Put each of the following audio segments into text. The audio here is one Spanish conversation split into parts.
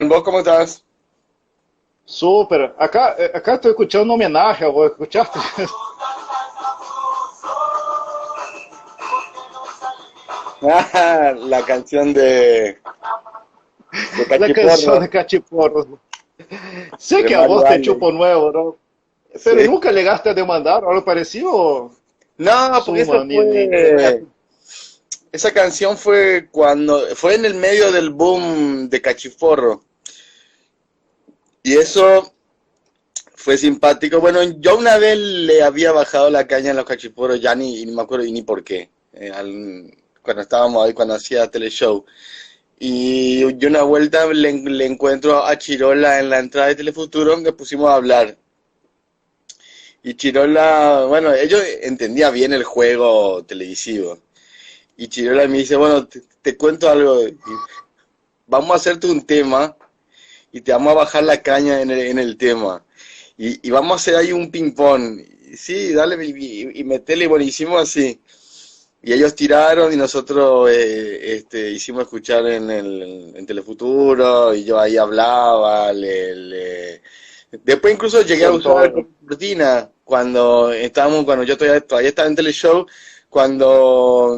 ¿vos cómo estás? Súper. Acá estoy escuchando un homenaje a vos, ¿escuchaste? Ah, la canción de La canción de Cachiporro, Cachiporros. Sé de que a Mario vos te Ale. chupo nuevo, ¿no? Pero Sí. nunca llegaste a demandar algo parecido. No, porque Suma, ni rep. esa canción fue fue en el medio del boom de Cachiporro. Y eso fue simpático. Bueno, yo una vez le había bajado la caña a los Cachiporros, ya ni me acuerdo ni por qué. Cuando estábamos ahí, cuando hacía teleshow. Y yo una vuelta le encuentro a Chirola en la entrada de Telefuturo, nos pusimos a hablar. Y Chirola, bueno, ellos entendían bien el juego televisivo. Y Chirola me dice, bueno, te cuento algo. Vamos a hacerte un tema y te vamos a bajar la caña en el tema. Y vamos a hacer ahí un ping-pong. Sí, dale, y metele, bueno, hicimos así. Y ellos tiraron y nosotros hicimos escuchar en Telefuturo y yo ahí hablaba. Después incluso llegué a usar Soltó. como cortina cuando yo todavía estaba en Teleshow, cuando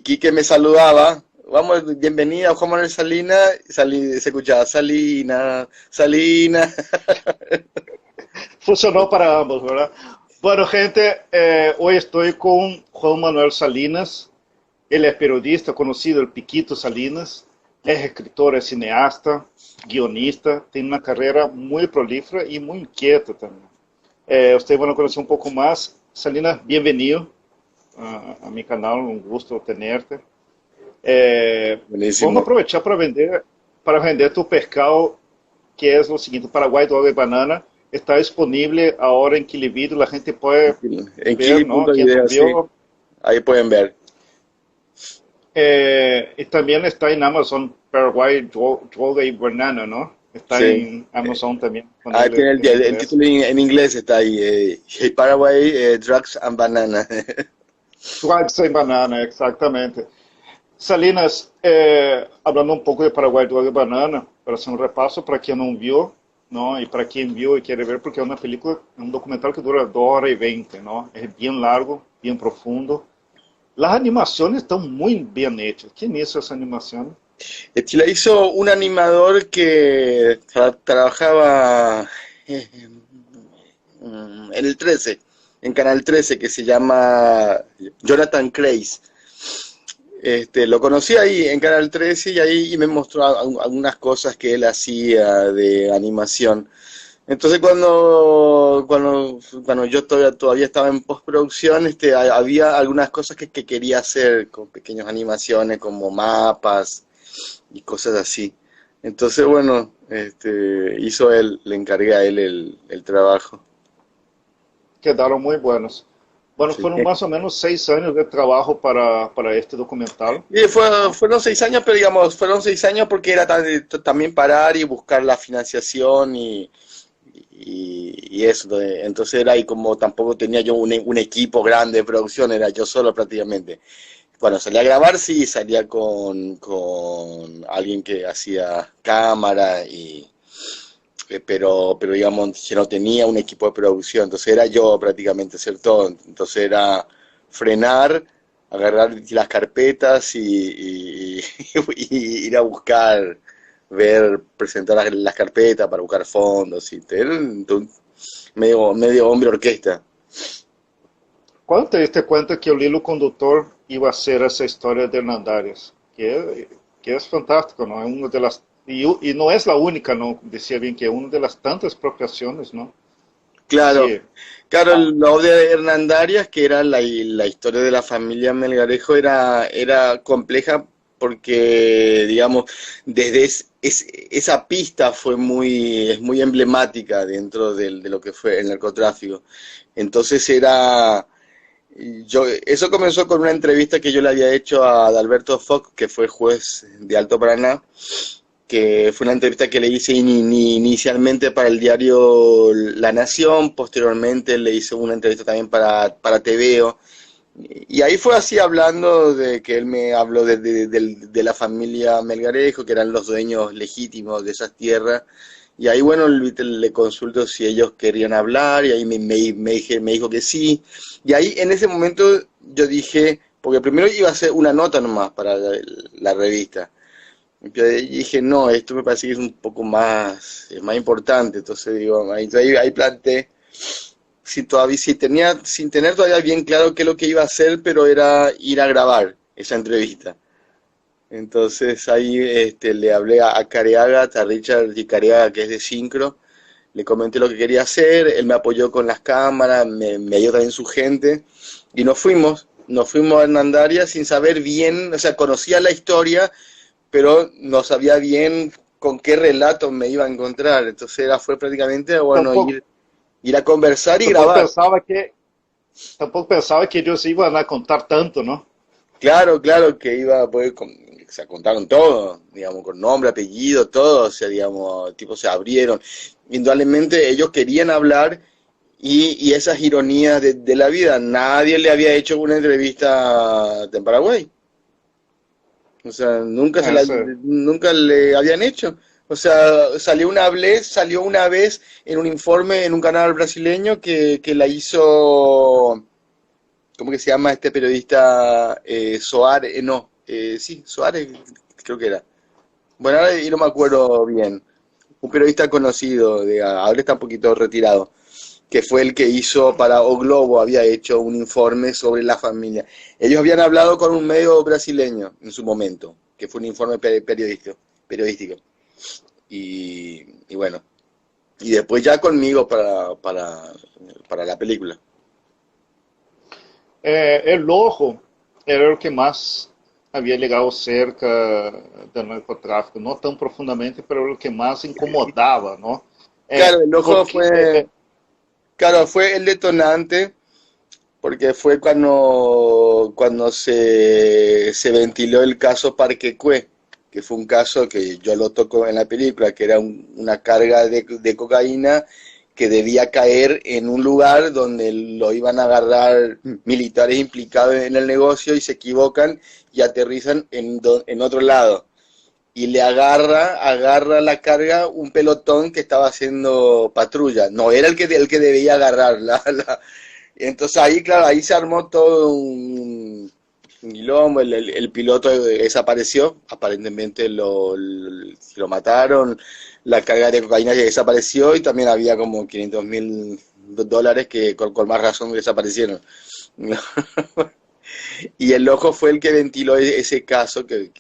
Quique me saludaba. Vamos, bienvenida Juan Manuel Salinas, se escuchaba Salina, Salina. Funcionó para ambos, ¿verdad? Bueno, gente, hoy estoy con Juan Manuel Salinas. Él es periodista conocido, el Piquito Salinas. Es escritor, es cineasta, guionista. Tiene una carrera muy prolífera y muy inquieta también. Ustedes van a conocer un poco más. Salinas, bienvenido a mi canal, un gusto tenerte. Vamos a Buenísimo. aprovechar para vender tu pescado, que es lo siguiente: Paraguay Droga y Banana. Está disponible ahora en Kilivideo, la gente puede En ver, ¿no? Quien no Kili.video, sí. vio. Ahí pueden ver. Y también está en Amazon Paraguay Droga y Banana, ¿no? Está Sí. en Amazon también, Ah, disponible tiene en el inglés. título en inglés, está ahí. Paraguay, Drugs and Banana. Drugs y Banana, exactamente. Salinas, hablando um pouco de Paraguai Droga e Banana, para ser um repasso para quem não viu, não, e para quem viu e quer ver, porque é uma película, é um documentário que dura 2 horas e 20, não? É bem largo, bem profundo. As animações estão muito bem hechas. ¿Quién hizo essa animação? La hizo un animador que trabajaba en el 13, en Canal 13, que se llama Jonathan Kreis. Lo conocí ahí en Canal 13 y ahí me mostró algunas cosas que él hacía de animación. Entonces cuando yo todavía estaba en postproducción, había algunas cosas que quería hacer con pequeñas animaciones como mapas y cosas así. Entonces, bueno, hizo él, le encargué a él el trabajo. Quedaram muito buenos. Bueno, Sí. foram mais ou menos 6 anos de trabalho para este documental. Y fueron 6 años, pero digamos, fueron 6 años porque era también parar y buscar la financiación y eso. Entonces era ahí como tampoco tenía yo un equipo grande de producción, era yo solo prácticamente. Bueno, salía a grabar, sí, salía con alguien que hacía cámara pero digamos, que no tenía un equipo de producción, entonces era yo prácticamente hacer todo. Entonces era frenar, agarrar las carpetas y ir a buscar, presentar las carpetas para buscar fondos, y era medio hombre orquesta. Quando te diste conta que o Lilo Condutor iba a ser essa história de Hernandarias? Que é fantástico, não? É uma das, e não é a única, não? Decía bem que é uma das tantas apropriações, não? Claro, Sí. claro, Ah, lo de Hernandarias, que era la historia de la familia Melgarejo, era compleja porque, digamos, desde esa pista es muy emblemática dentro de lo que fue el narcotráfico. Entonces eso comenzó con una entrevista que yo le había hecho a Adalberto Fox, que fue juez de Alto Paraná, que fue una entrevista que le hice inicialmente para el diario La Nación, posteriormente le hice una entrevista también para TVO, Y ahí fue así hablando de que él me habló de la familia Melgarejo, que eran los dueños legítimos de esas tierras. Y ahí, bueno, le consulto si ellos querían hablar, y ahí me dijo que sí. Y ahí, en ese momento, yo dije, porque primero iba a hacer una nota nomás para la revista. Yo dije, no, esto me parece que es un poco más, es más importante. Entonces, digo, ahí planteé, sin tener todavía bien claro qué es lo que iba a hacer, pero era ir a grabar esa entrevista. Entonces ahí le hablé a Careaga, a Richard y Careaga, que es de Syncro, le comenté lo que quería hacer, él me apoyó con las cámaras, me ayudó también su gente, y nos fuimos a Hernandaria sin saber bien, o sea, conocía la historia, pero no sabía bien con qué relato me iba a encontrar, entonces fue prácticamente, bueno, Tampouco, ir a conversar y tampouco grabar. pensava que, tampouco pensava que eles iam a contar tanto, não? Claro, claro que iba a poder, o sea, contaron todo, digamos, con nombre, apellido, todo, o sea, digamos, tipo se abrieron. Indudablemente ellos querían hablar y esas ironías de la vida, nadie le había hecho una entrevista en Paraguay, o sea, Essa, nunca le habían hecho. O sea, salió una vez en un informe en un canal brasileño que la hizo, ¿cómo que se llama este periodista? Soares, no, sí, Soares creo que era. Bueno, ahora y no me acuerdo bien. Un periodista conocido, ahora está un poquito retirado, que fue el que hizo para O Globo, había hecho un informe sobre la familia. Ellos habían hablado con un medio brasileño en su momento, que fue un informe periodístico. Y bueno, y después ya conmigo para la película. El Lojo era o que mais havia ligado cerca do narcotráfico, não tão profundamente, mas era o que mais incomodava, não? Claro, el ojo Porque fue, claro, fue el detonante porque fue cuando se ventiló el caso Parquecue, que fue un caso que yo lo toco en la película, que era una carga de cocaína que debía caer en un lugar donde lo iban a agarrar militares implicados en el negocio y se equivocan y aterrizan en otro lado. Y le agarra la carga un pelotón que estaba haciendo patrulla. No era el que debía agarrar. Entonces ahí, claro, ahí se armó todo un quilombo, el piloto desapareció, aparentemente lo mataron, la carga de cocaína ya desapareció y también había como $500.000 que con más razón desaparecieron. Y el loco fue el que ventiló ese caso que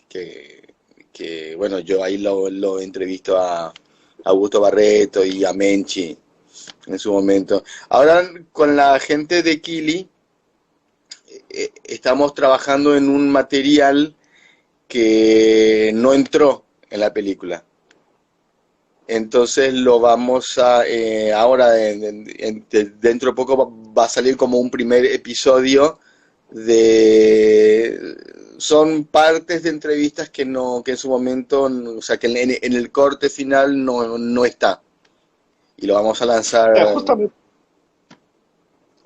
bueno, yo ahí lo entrevisto a Augusto Barreto y a Menchi en su momento. Ahora con la gente de Kili estamos trabajando en un material que no entró en la película. Entonces lo vamos a, ahora dentro de poco va a salir como un primer episodio son partes de entrevistas que en su momento, o sea, que en el corte final no está. Y lo vamos a lanzar.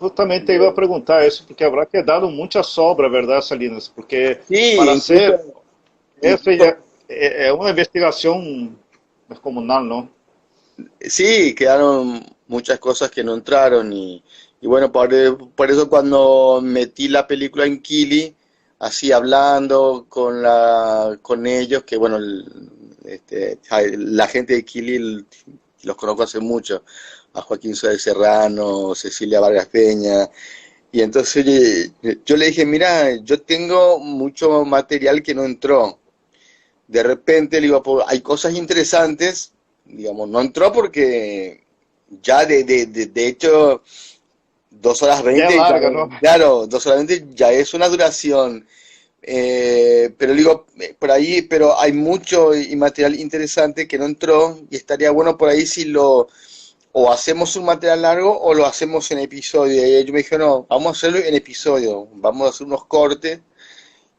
justamente eu ia perguntar isso, porque habrá quedado muita sobra, verdade, Salinas? Porque Sí, para ser, incluso, essa incluso é uma investigação descomunal, não? sí, quedaron muchas cosas que no entraron y bueno, por eso cuando metí la película en Kili, así hablando con ellos, que bueno, la gente de Kili los conozco hace mucho, a Joaquín Suárez Serrano, Cecilia Vargas Peña, y entonces yo le dije, mira, yo tengo mucho material que no entró. De repente le digo, "Pues, hay cosas interesantes, digamos, no entró porque ya de hecho 2 horas 20, Já é larga, não? claro, 2 horas 20 ya es una duración. Pero digo, por ahí, pero hay mucho y material interesante que no entró y estaría bueno por ahí si o hacemos un material largo o lo hacemos en episodio. Y ellos me dijeron, no, vamos a hacerlo en episodio, vamos a hacer unos cortes.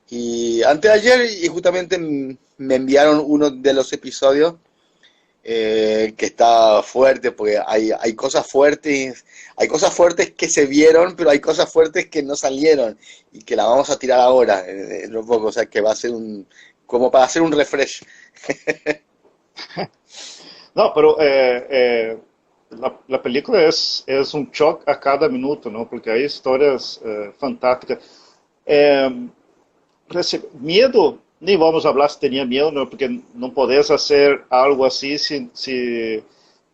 Y antes de ayer, y justamente me enviaron uno de los episodios que está fuerte, porque hay cosas fuertes que se vieron, pero hay cosas fuertes que no salieron y que la vamos a tirar ahora, en un poco, o sea que va a ser como para hacer un refresh. No, pero la película es un shock a cada minuto, ¿no? Porque hay historias fantásticas. Eh, Miedo, ni vamos a hablar si tenía miedo, ¿no? Porque no podés hacer algo así si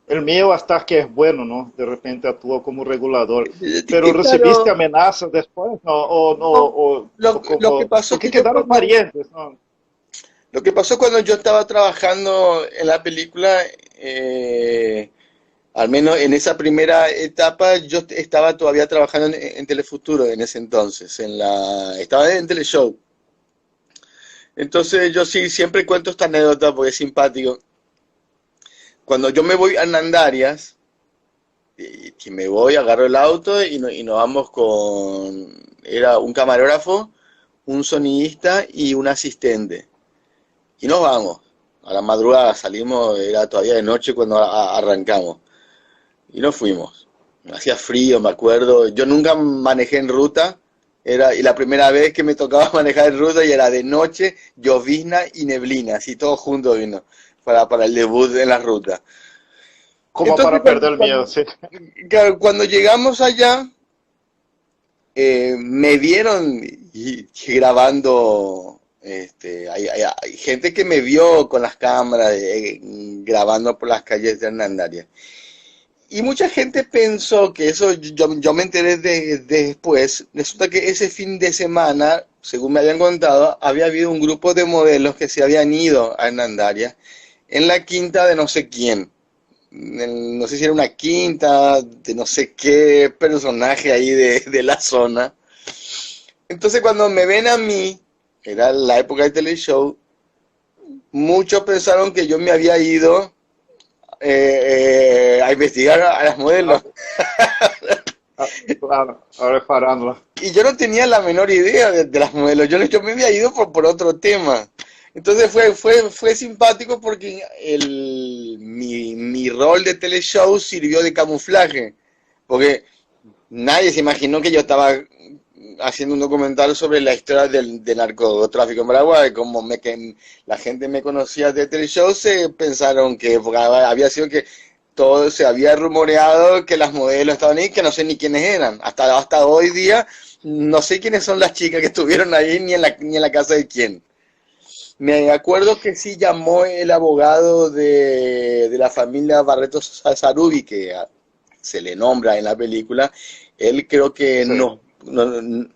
el miedo hasta que es bueno, ¿no? De repente actúa como regulador. Pero recibiste Claro, amenazas después, ¿no? O, no, no, o lo que como, pasó es porque que yo quedaron cuando, parientes, ¿no? lo que pasó cuando yo estaba trabajando en la película, al menos en esa primera etapa, yo estaba todavía trabajando en Telefuturo en ese entonces, estaba en Teleshow. Entonces yo sí siempre cuento esta anécdota porque es simpático. Cuando yo me voy a Hernandarias, y me voy, agarro el auto y nos vamos era un camarógrafo, un sonidista y un asistente. Y nos vamos. A la madrugada salimos, era todavía de noche cuando arrancamos. Y nos fuimos. Hacía frío, me acuerdo. Yo nunca manejé en ruta. Y la primera vez que me tocaba manejar en ruta y era de noche, llovizna y neblina, así todo junto vino, para el debut en la ruta. Como Entonces para perder el miedo, sí. cuando llegamos allá, me vieron grabando, hay gente que me vio con las cámaras grabando por las calles de Hernandarias. Y mucha gente pensó que eso, yo me enteré después, resulta que ese fin de semana, según me habían contado, había habido un grupo de modelos que se habían ido a Hernandarias en la quinta de no sé quién. No sé si era una quinta de no sé qué personaje ahí de la zona. Entonces cuando me ven a mí, era la época del teleshow, muchos pensaron que yo me había ido a investigar a las modelos. Claro, ahora es parándola. Y yo no tenía la menor idea de las modelos, yo me había ido por otro tema. Entonces fue simpático porque mi rol de teleshow sirvió de camuflaje, porque nadie se imaginó que yo estaba haciendo un documental sobre la historia del narcotráfico en Paraguay. Que la gente me conocía de teleshow, se pensaron que porque había sido que todo se había rumoreado que las modelos estaban ahí, que no sé ni quiénes eran. Hasta hoy día no sé quiénes son las chicas que estuvieron ahí ni en la casa de quién. Me acuerdo que sí llamó el abogado de la familia Barreto Sarubi, que se le nombra en la película. Él creo que Sí.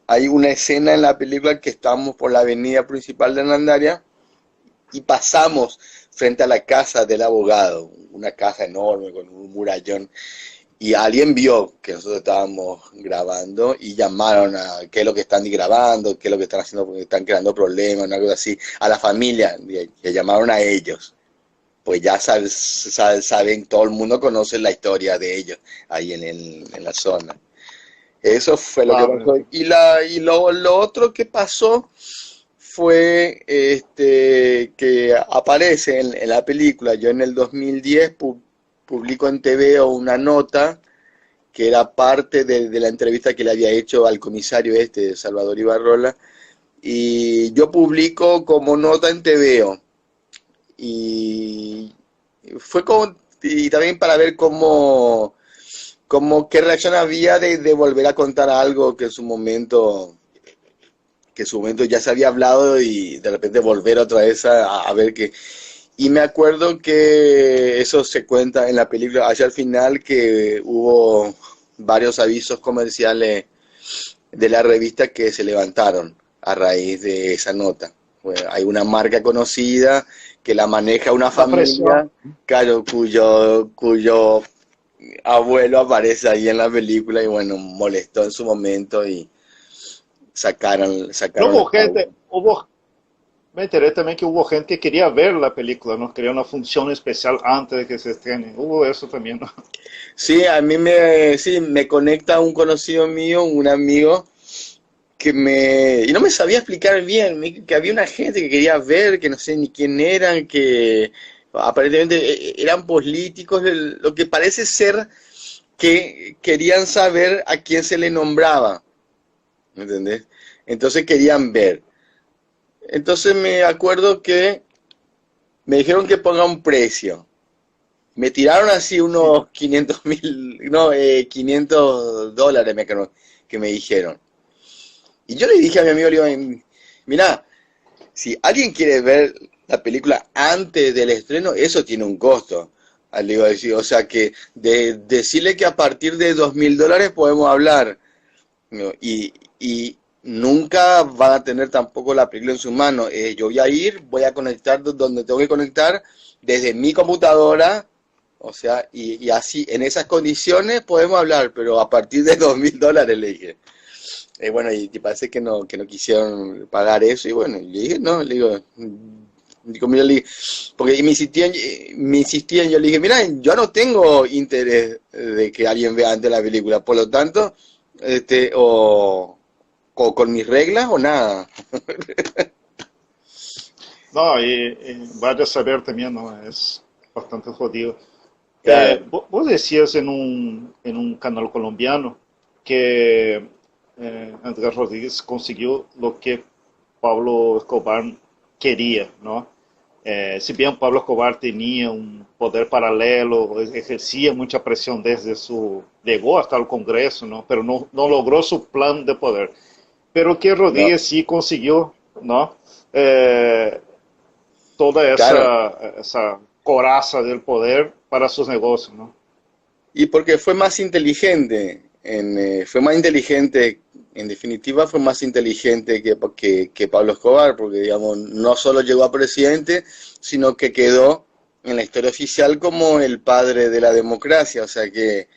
hay una escena en la película que estamos por la avenida principal de Hernandaria y pasamos frente a la casa del abogado, una casa enorme con un murallón. Y alguien vio que nosotros estábamos grabando y llamaron a qué es lo que están grabando, qué es lo que están haciendo, porque están creando problemas, algo así, a la familia, y llamaron a ellos. Pues ya saben, todo el mundo conoce la historia de ellos ahí en la zona. Eso fue lo que pasó. Claro. Lo otro que pasó fue que aparece en la película. Yo en el 2010 publico en TVO una nota que era parte de la entrevista que le había hecho al comisario Salvador Ibarrola, y yo publico como nota en TVO. Y fue como, y también para ver qué reacción había de volver a contar algo que en su momento ya se había hablado y de repente volver otra vez a ver qué. Y me acuerdo que eso se cuenta en la película hacia el final, que hubo varios avisos comerciales de la revista que se levantaron a raíz de esa nota. Bueno, hay una marca conocida que la maneja una La presión. familia, claro, cuyo abuelo aparece ahí en la película y bueno, molestó en su momento y No sacaron la hubo pauta. gente, me enteré también que hubo gente que quería ver la película, ¿no? Quería una función especial antes de que se estrene. Hubo eso también, ¿no? Sí, sí, me conecta un conocido mío, un amigo, y no me sabía explicar bien, que había una gente que quería ver, que no sé ni quién eran, que Aparentemente eran políticos, lo que parece ser que querían saber a quién se le nombraba, ¿me entendés? Entonces querían ver. Entonces me acuerdo que me dijeron que ponga un precio. Me tiraron así Sí. unos 500.000, no, $500 que me dijeron. Y yo le dije a mi amigo, le digo, mirá, si alguien quiere ver la película antes del estreno, eso tiene un costo. Le digo, o sea que decirle que a partir de $2.000 podemos hablar, ¿no? Y nunca van a tener tampoco la película en sus manos. Yo voy a ir, voy a conectar donde tengo que conectar desde mi computadora, o sea, y así, en esas condiciones podemos hablar, pero a partir de $2.000 le dije. Bueno, y parece que no quisieron pagar eso, y bueno, le dije, no, le digo, mira, porque me insistían, yo le dije, mira, yo no tengo interés de que alguien vea antes la película, por lo tanto, o con mis reglas o nada. No, y vaya a saber también, ¿no? Es bastante jodido. Claro, Vos decías en un canal colombiano que Andrés Rodríguez consiguió lo que Pablo Escobar quería, ¿no? Si bien Pablo Escobar tenía un poder paralelo, ejercía mucha presión desde su... llegó hasta el Congreso, ¿no? Pero no logró su plan de poder. Pero que no, Rodríguez sí consiguió, ¿no? Eh, toda claro. esa coraza del poder para sus negocios, ¿no? Y porque fue más inteligente, fue más inteligente, en definitiva fue más inteligente que Pablo Escobar, porque digamos, no solo llegó a presidente, sino que quedó en la historia oficial como el padre de la democracia, o sea que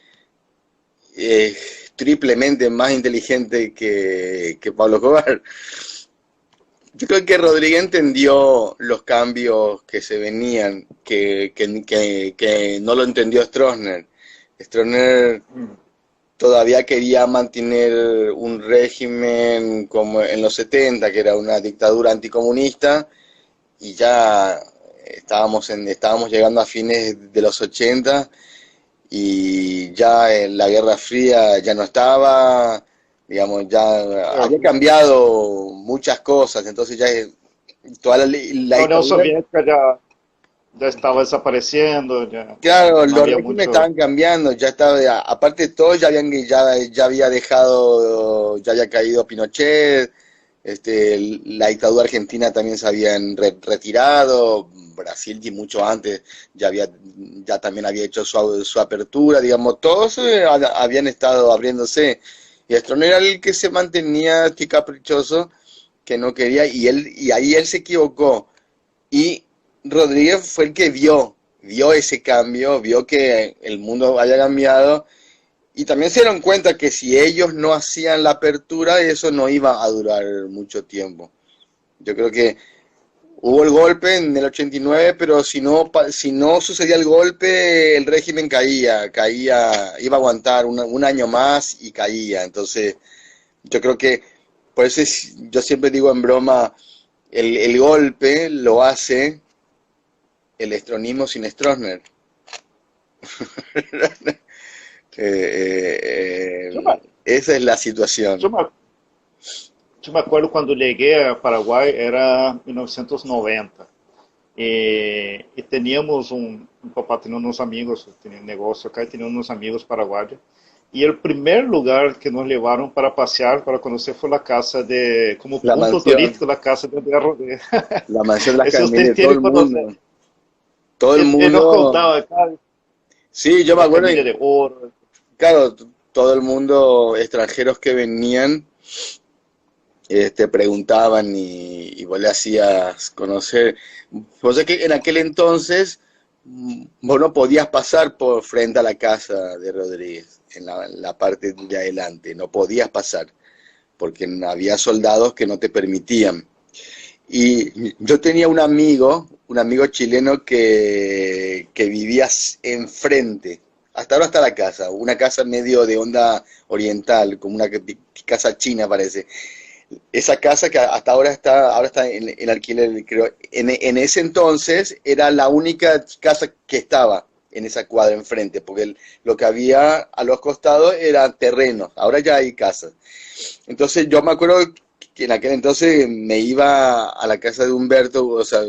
triplemente más inteligente que Pablo Escobar. Yo creo que Rodríguez entendió los cambios que se venían, que no lo entendió Stroessner. Stroessner Mm. todavía quería mantener un régimen como en los 70, que era una dictadura anticomunista, y ya estábamos llegando a fines de los 80 y ya la Guerra Fría ya no estaba, digamos, ya había cambiado muchas cosas, entonces ya toda la La Unión dictadura. Soviética ya estaba desapareciendo, ya Claro, no los había regímenes mucho... estaban cambiando, ya estaba, aparte de todo, ya había dejado, ya había caído Pinochet, la dictadura argentina también se habían retirado, Brasil y mucho antes ya también había hecho su apertura, digamos, todos habían estado abriéndose, y Stroessner era el que se mantenía así caprichoso, que no quería, y ahí él se equivocó, y Rodríguez fue el que vio ese cambio, vio que el mundo había cambiado y también se dieron cuenta que si ellos no hacían la apertura, eso no iba a durar mucho tiempo. Yo creo que hubo el golpe en el 89, pero si no sucedía el golpe, el régimen iba a aguantar un año más y caía. Entonces, yo creo que, por eso yo siempre digo en broma, el golpe lo hace el estronismo sin Stroessner. Yo me, Esa es la yo situación. me- yo me acuerdo cuando llegué a Paraguay, era 1990. Y teníamos un papá tenía unos amigos, tenía un negocio acá y tenía unos amigos paraguayos. Y el primer lugar que nos llevaron para pasear, para conocer, fue la casa de, como La punto mansión, turístico, la casa de Andrés Rodríguez. la mansión de las Ese ustedes Caramelias, todo tienen el que conocer. mundo, todo el Él nos mundo, contaba acá, sí, yo me la acuerdo, camilla de oro. claro, todo el mundo, extranjeros que venían, preguntaban y vos le hacías conocer. Vos sabés que en aquel entonces vos no podías pasar por frente a la casa de Rodríguez, en la parte de adelante, no podías pasar, porque había soldados que no te permitían. Y yo tenía un amigo chileno que vivía enfrente, hasta ahora está la casa, una casa medio de onda oriental, como una casa china parece. esa casa que hasta ahora está en alquiler, creo. En ese entonces era la única casa que estaba en esa cuadra enfrente, porque lo que había a los costados eran terrenos, ahora ya hay casas. Entonces yo me acuerdo que en aquel entonces me iba a la casa de Humberto, o sea,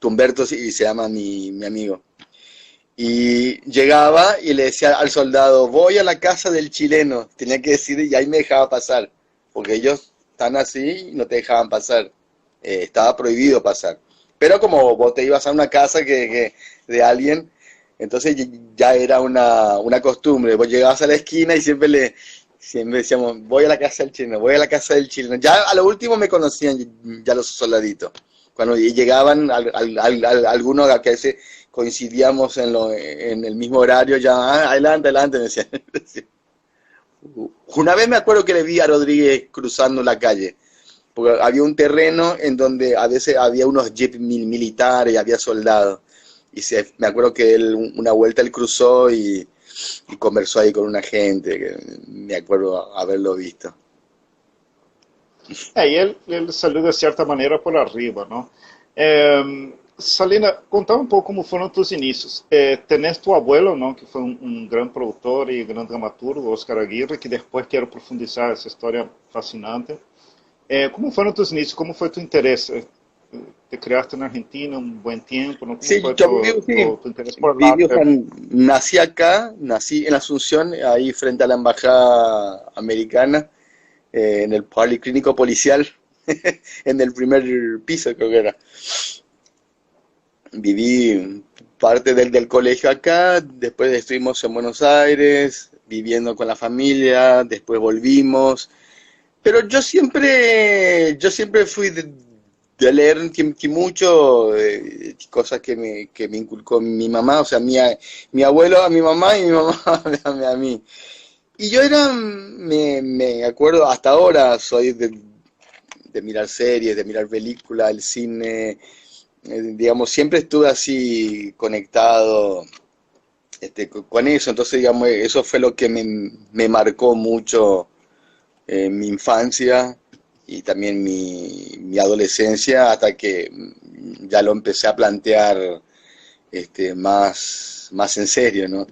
Humberto sí, se llama mi amigo. Y llegaba y le decía al soldado, voy a la casa del chileno, tenía que decir y ahí me dejaba pasar, porque ellos están así y no te dejaban pasar. Estaba prohibido pasar. Pero como vos te ibas a una casa de alguien, entonces ya era una costumbre. Vos llegabas a la esquina y siempre decíamos, voy a la casa del chileno, voy a la casa del chileno. Ya a lo último me conocían ya los soldaditos. Cuando llegaban algunos que a veces coincidíamos en el mismo horario, ya, adelante, adelante, me decían. Una vez me acuerdo que le vi a Rodríguez cruzando la calle, porque había un terreno en donde a veces había unos jeeps militares, había soldados, y me acuerdo que una vuelta él cruzó y conversó ahí con una gente, que me acuerdo haberlo visto. E ele saiu de certa maneira por arriba, não? Salina, contar um pouco como foram tus inícios. Tenés tu abuelo, não, que foi grande produtor e grande dramaturgo, Oscar Aguirre, que depois quero profundizar essa história fascinante. Como foram tus inícios? Como foi tu interesse? Te criaste na Argentina um bom tempo, ¿no? ¿Cómo Sí, fue yo vivo, sí, tu interés por el arte? nací acá, nací en Asunción, ahí frente a la embajada americana, en el policlínico policial, en el primer piso creo que era. Viví parte del colegio acá, después estuvimos en Buenos Aires, viviendo con la familia, después volvimos. Pero yo siempre fui de leer mucho, cosas que me inculcó mi mamá, o sea, mi abuelo a mi mamá y mi mamá a mí. Y yo me acuerdo, hasta ahora soy de mirar series, de mirar películas, el cine, digamos, siempre estuve así conectado con eso, entonces, digamos, eso fue lo que me marcó mucho mi infancia y también mi adolescencia, hasta que ya lo empecé a plantear más en serio, ¿no?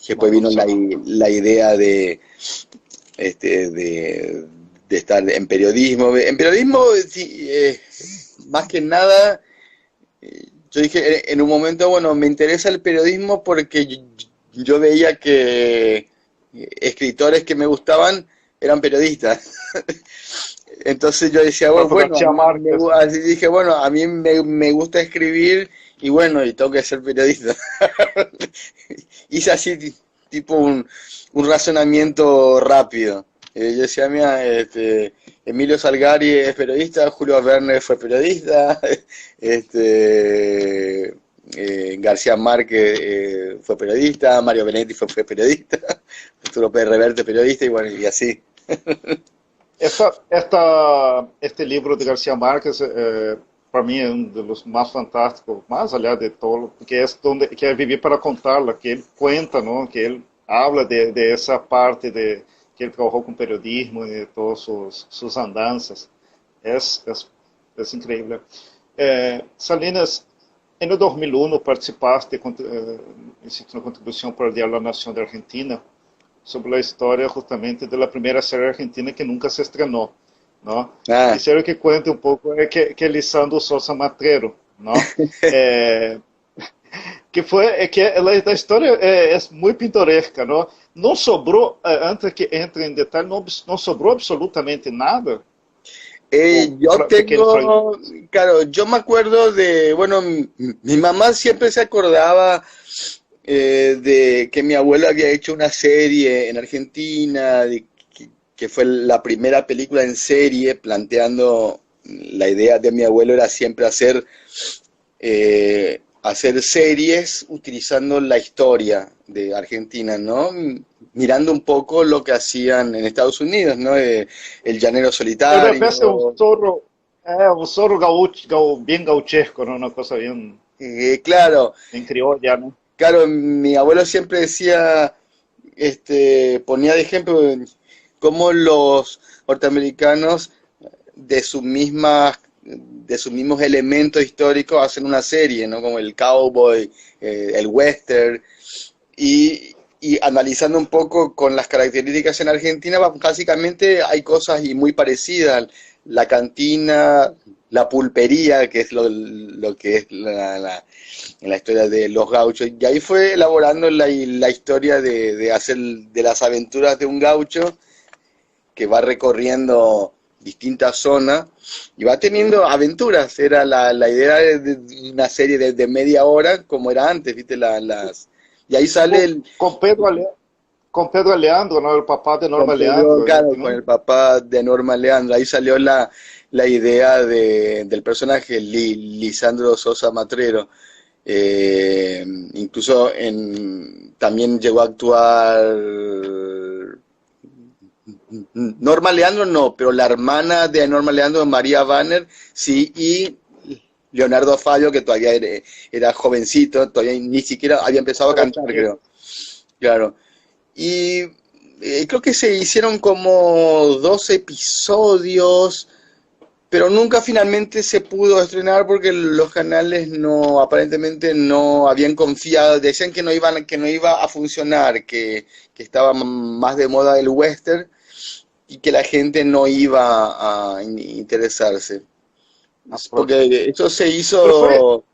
Después vino la idea de estar en periodismo. En periodismo, sí, más que nada, yo dije en un momento, bueno, me interesa el periodismo porque yo veía que escritores que me gustaban eran periodistas. Entonces yo decía, Por bueno, García Márquez. así dije, bueno, a mí me gusta escribir y bueno, y tengo que ser periodista. Hice así tipo un razonamiento rápido. Yo decía, mira, Emilio Salgari es periodista, Julio Verne fue periodista, García Márquez fue periodista, Mario Benetti fue periodista, Arturo Pérez Reverte periodista y bueno, y así. Este livro de Garcia Marques, para mim, é dos mais fantásticos, mais aliás de todo, porque que é Viver para Contarla, que ele conta, não? Que ele habla de essa parte que ele trabalhou com periodismo e todas suas andanças. É incrível. Salinas, em 2001 participaste, hiciste uma contribuição para o Diário da Nação da Argentina, sobre a história justamente da primeira série argentina que nunca se estrenou, não? Quisiera que cuente um pouco que Lisandro Sosa Matreiro, não? Que a história é muito pintoresca, não? Não sobrou, antes que entre em detalhe, não sobrou absolutamente nada. Claro, yo me acuerdo bueno, mi mamá siempre se acordaba de que mi abuelo había hecho una serie en Argentina, que fue la primera película en serie, planteando la idea de mi abuelo era siempre hacer series utilizando la historia de Argentina, ¿no? Mirando un poco lo que hacían en Estados Unidos, ¿no? El Llanero Solitario. Deve ser um zorro bien gauchesco, ¿no? Una cosa bien, claro. bien criolla, ¿no? Claro, mi abuelo siempre decía, ponía de ejemplo, cómo los norteamericanos de de sus mismos elementos históricos hacen una serie, ¿no? Como el cowboy, el western, y analizando un poco con las características en Argentina, básicamente hay cosas y muy parecidas. La cantina, la pulpería, que es lo que es en la historia de los gauchos. Y ahí fue elaborando la historia de hacer de las aventuras de un gaucho que va recorriendo distintas zonas y va teniendo aventuras. Era la idea de una serie de media hora, como era antes, ¿viste? Y ahí sale con Pedro, con Pedro Leandro, ¿no? El papá de Norma con Pedro, Leandro, claro, con ¿no? el papá de Norma Leandro. Ahí salió la idea del personaje Lisandro Sosa Matrero. Incluso también llegó a actuar Norma Leandro, no, pero la hermana de Norma Leandro, María Banner, sí, y Leonardo Fabio, que todavía era jovencito, todavía ni siquiera había empezado a cantar, creo. Claro. Y creo que se hicieron como 12 episodios, pero nunca finalmente se pudo estrenar porque los canales no, aparentemente no habían confiado, decían que no iba a funcionar, que estaba más de moda el western y que la gente no iba a interesarse. Porque eso Pero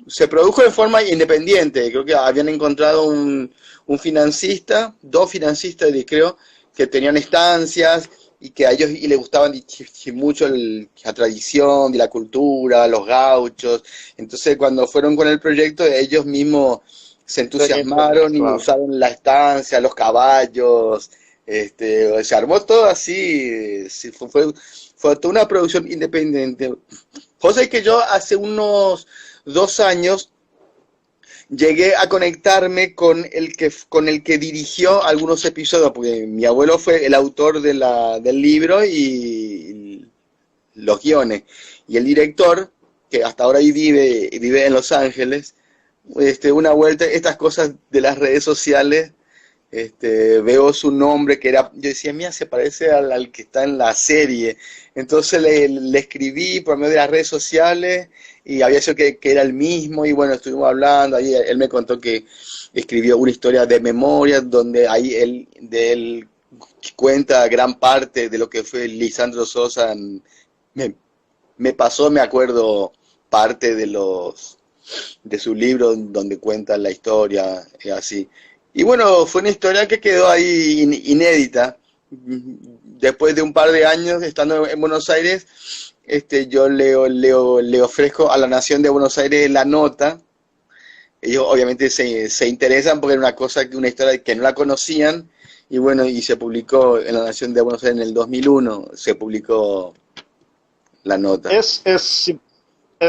fue, se produjo de forma independiente. Creo que habían encontrado un financista, dos financistas, creo, que tenían estancias y que a ellos y les gustaban mucho la tradición, la cultura, los gauchos. Entonces, cuando fueron con el proyecto, ellos mismos se entusiasmaron y claro. usaron la estancia, los caballos. Se armó todo así, sí, fue toda una producción independiente. Cosa que yo hace unos 2 años llegué a conectarme con el que dirigió algunos episodios, porque mi abuelo fue el autor del libro y los guiones. Y el director, que hasta ahora ahí vive en Los Ángeles, una vuelta, estas cosas de las redes sociales, veo su nombre que era, yo decía, mira, se parece al que está en la serie. Entonces le escribí por medio de las redes sociales y había sido que era el mismo y bueno, estuvimos hablando, ahí él me contó que escribió una historia de memoria donde ahí él cuenta gran parte de lo que fue Lisandro Sosa. Me, me pasó, me acuerdo, parte de su libro donde cuenta la historia, así. Y bueno, fue una historia que quedó ahí inédita. Después de un par de años estando en Buenos Aires, yo le ofrezco a la Nación de Buenos Aires la nota. Ellos obviamente se interesan porque era una historia que no la conocían. Y bueno, y se publicó en la Nación de Buenos Aires en el 2001, se publicó la nota. Es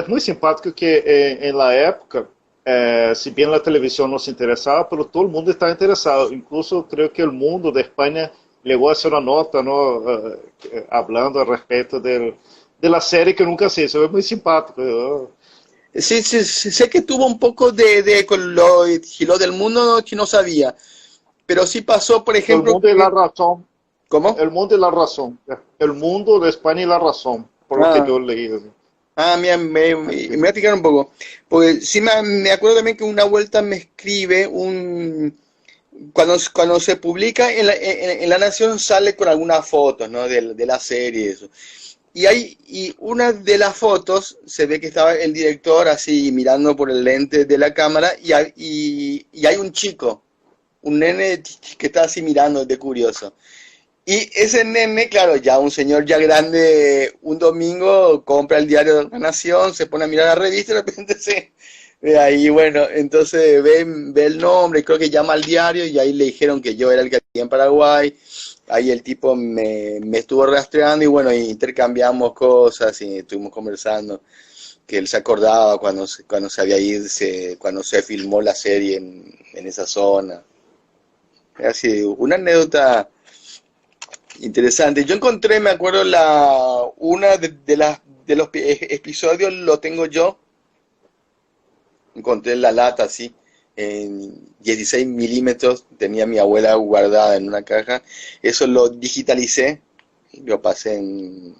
muy simpático que en la época, si bien la televisión no se interesaba, pero todo el mundo estaba interesado. Incluso creo que el Mundo de España llegó a hacer una nota, ¿no? Hablando al respecto de la serie que nunca se hizo. Es muy simpático, ¿no? Sí, sí, sí, sé que tuvo un poco con y lo del mundo que no sabía, pero sí pasó, por El ejemplo, mundo y la razón. ¿cómo? El mundo y la razón. El mundo de España y la razón, por lo que Ah, yo leí. mira, me voy a explicar un poco, porque sí me acuerdo también que una vuelta me escribe cuando se publica en La Nación sale con algunas fotos, ¿no? De la serie y eso. Y una de las fotos se ve que estaba el director así mirando por el lente de la cámara y hay un chico, un nene que está así mirando de curioso. Y ese nene, claro, ya un señor ya grande, un domingo compra el diario de La Nación, se pone a mirar la revista y de repente se ve ahí, bueno, entonces ve el nombre, creo que llama al diario y ahí le dijeron que yo era el que había en Paraguay. Ahí el tipo me estuvo rastreando y bueno, intercambiamos cosas y estuvimos conversando, que él se acordaba cuando se había ido, cuando se filmó la serie en esa zona. Así, una anécdota interesante. Yo encontré, me acuerdo, una de los episodios lo tengo yo, encontré la lata así, en 16 milímetros, tenía mi abuela guardada en una caja. Eso lo digitalicé, lo pasé en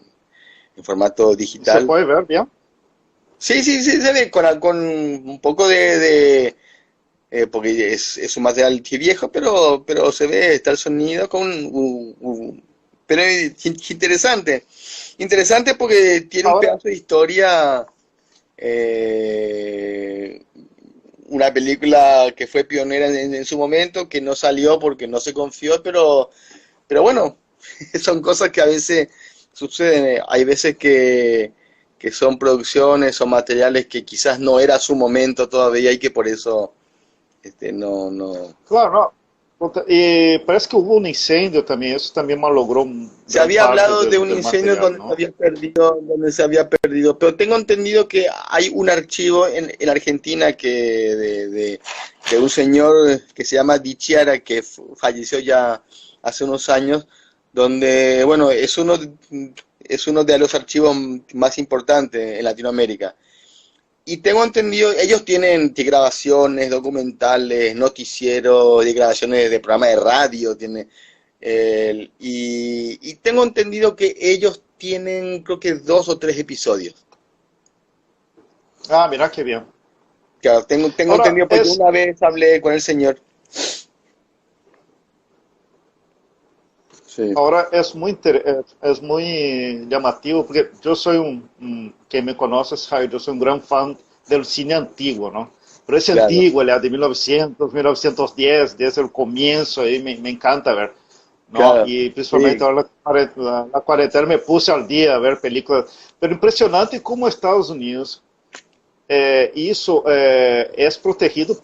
formato ¿Se digital. puede ver bien? Sí, sí, sí, se ve con un poco porque es un material que viejo, pero se ve, está el sonido pero es interesante. Interesante porque tiene un Ahora, pedazo de historia, eh, una película que fue pionera en su momento, que no salió porque no se confió, pero bueno, son cosas que a veces suceden. Hay veces que son producciones o materiales que quizás no era su momento todavía y que por eso no. claro, no. Y parece que hubo un incendio también, eso también malogró Se gran había parte hablado de un del incendio material, donde se ¿no? había perdido, pero tengo entendido que hay un archivo en Argentina de un señor que se llama Di Chiara, que falleció ya hace unos años, donde, bueno, es uno de los archivos más importantes en Latinoamérica. Y tengo entendido, ellos tienen grabaciones, documentales, noticieros, de grabaciones de programas de radio, y tengo entendido que ellos tienen, creo que 2 o 3 episodios. Ah, mira qué bien. Claro, tengo Ahora entendido porque una vez hablé con el señor. Sí, es es muy llamativo porque yo soy quien me conoce sabe, yo soy un gran fan del cine antiguo, ¿no? Pero ese claro, antiguo, el de 1900, 1910, desde el comienzo, ahí me encanta ver, ¿no? claro, Y principalmente sí, ahora la cuarentena me puse al día a ver películas. Pero impresionante cómo Estados Unidos isso é protegido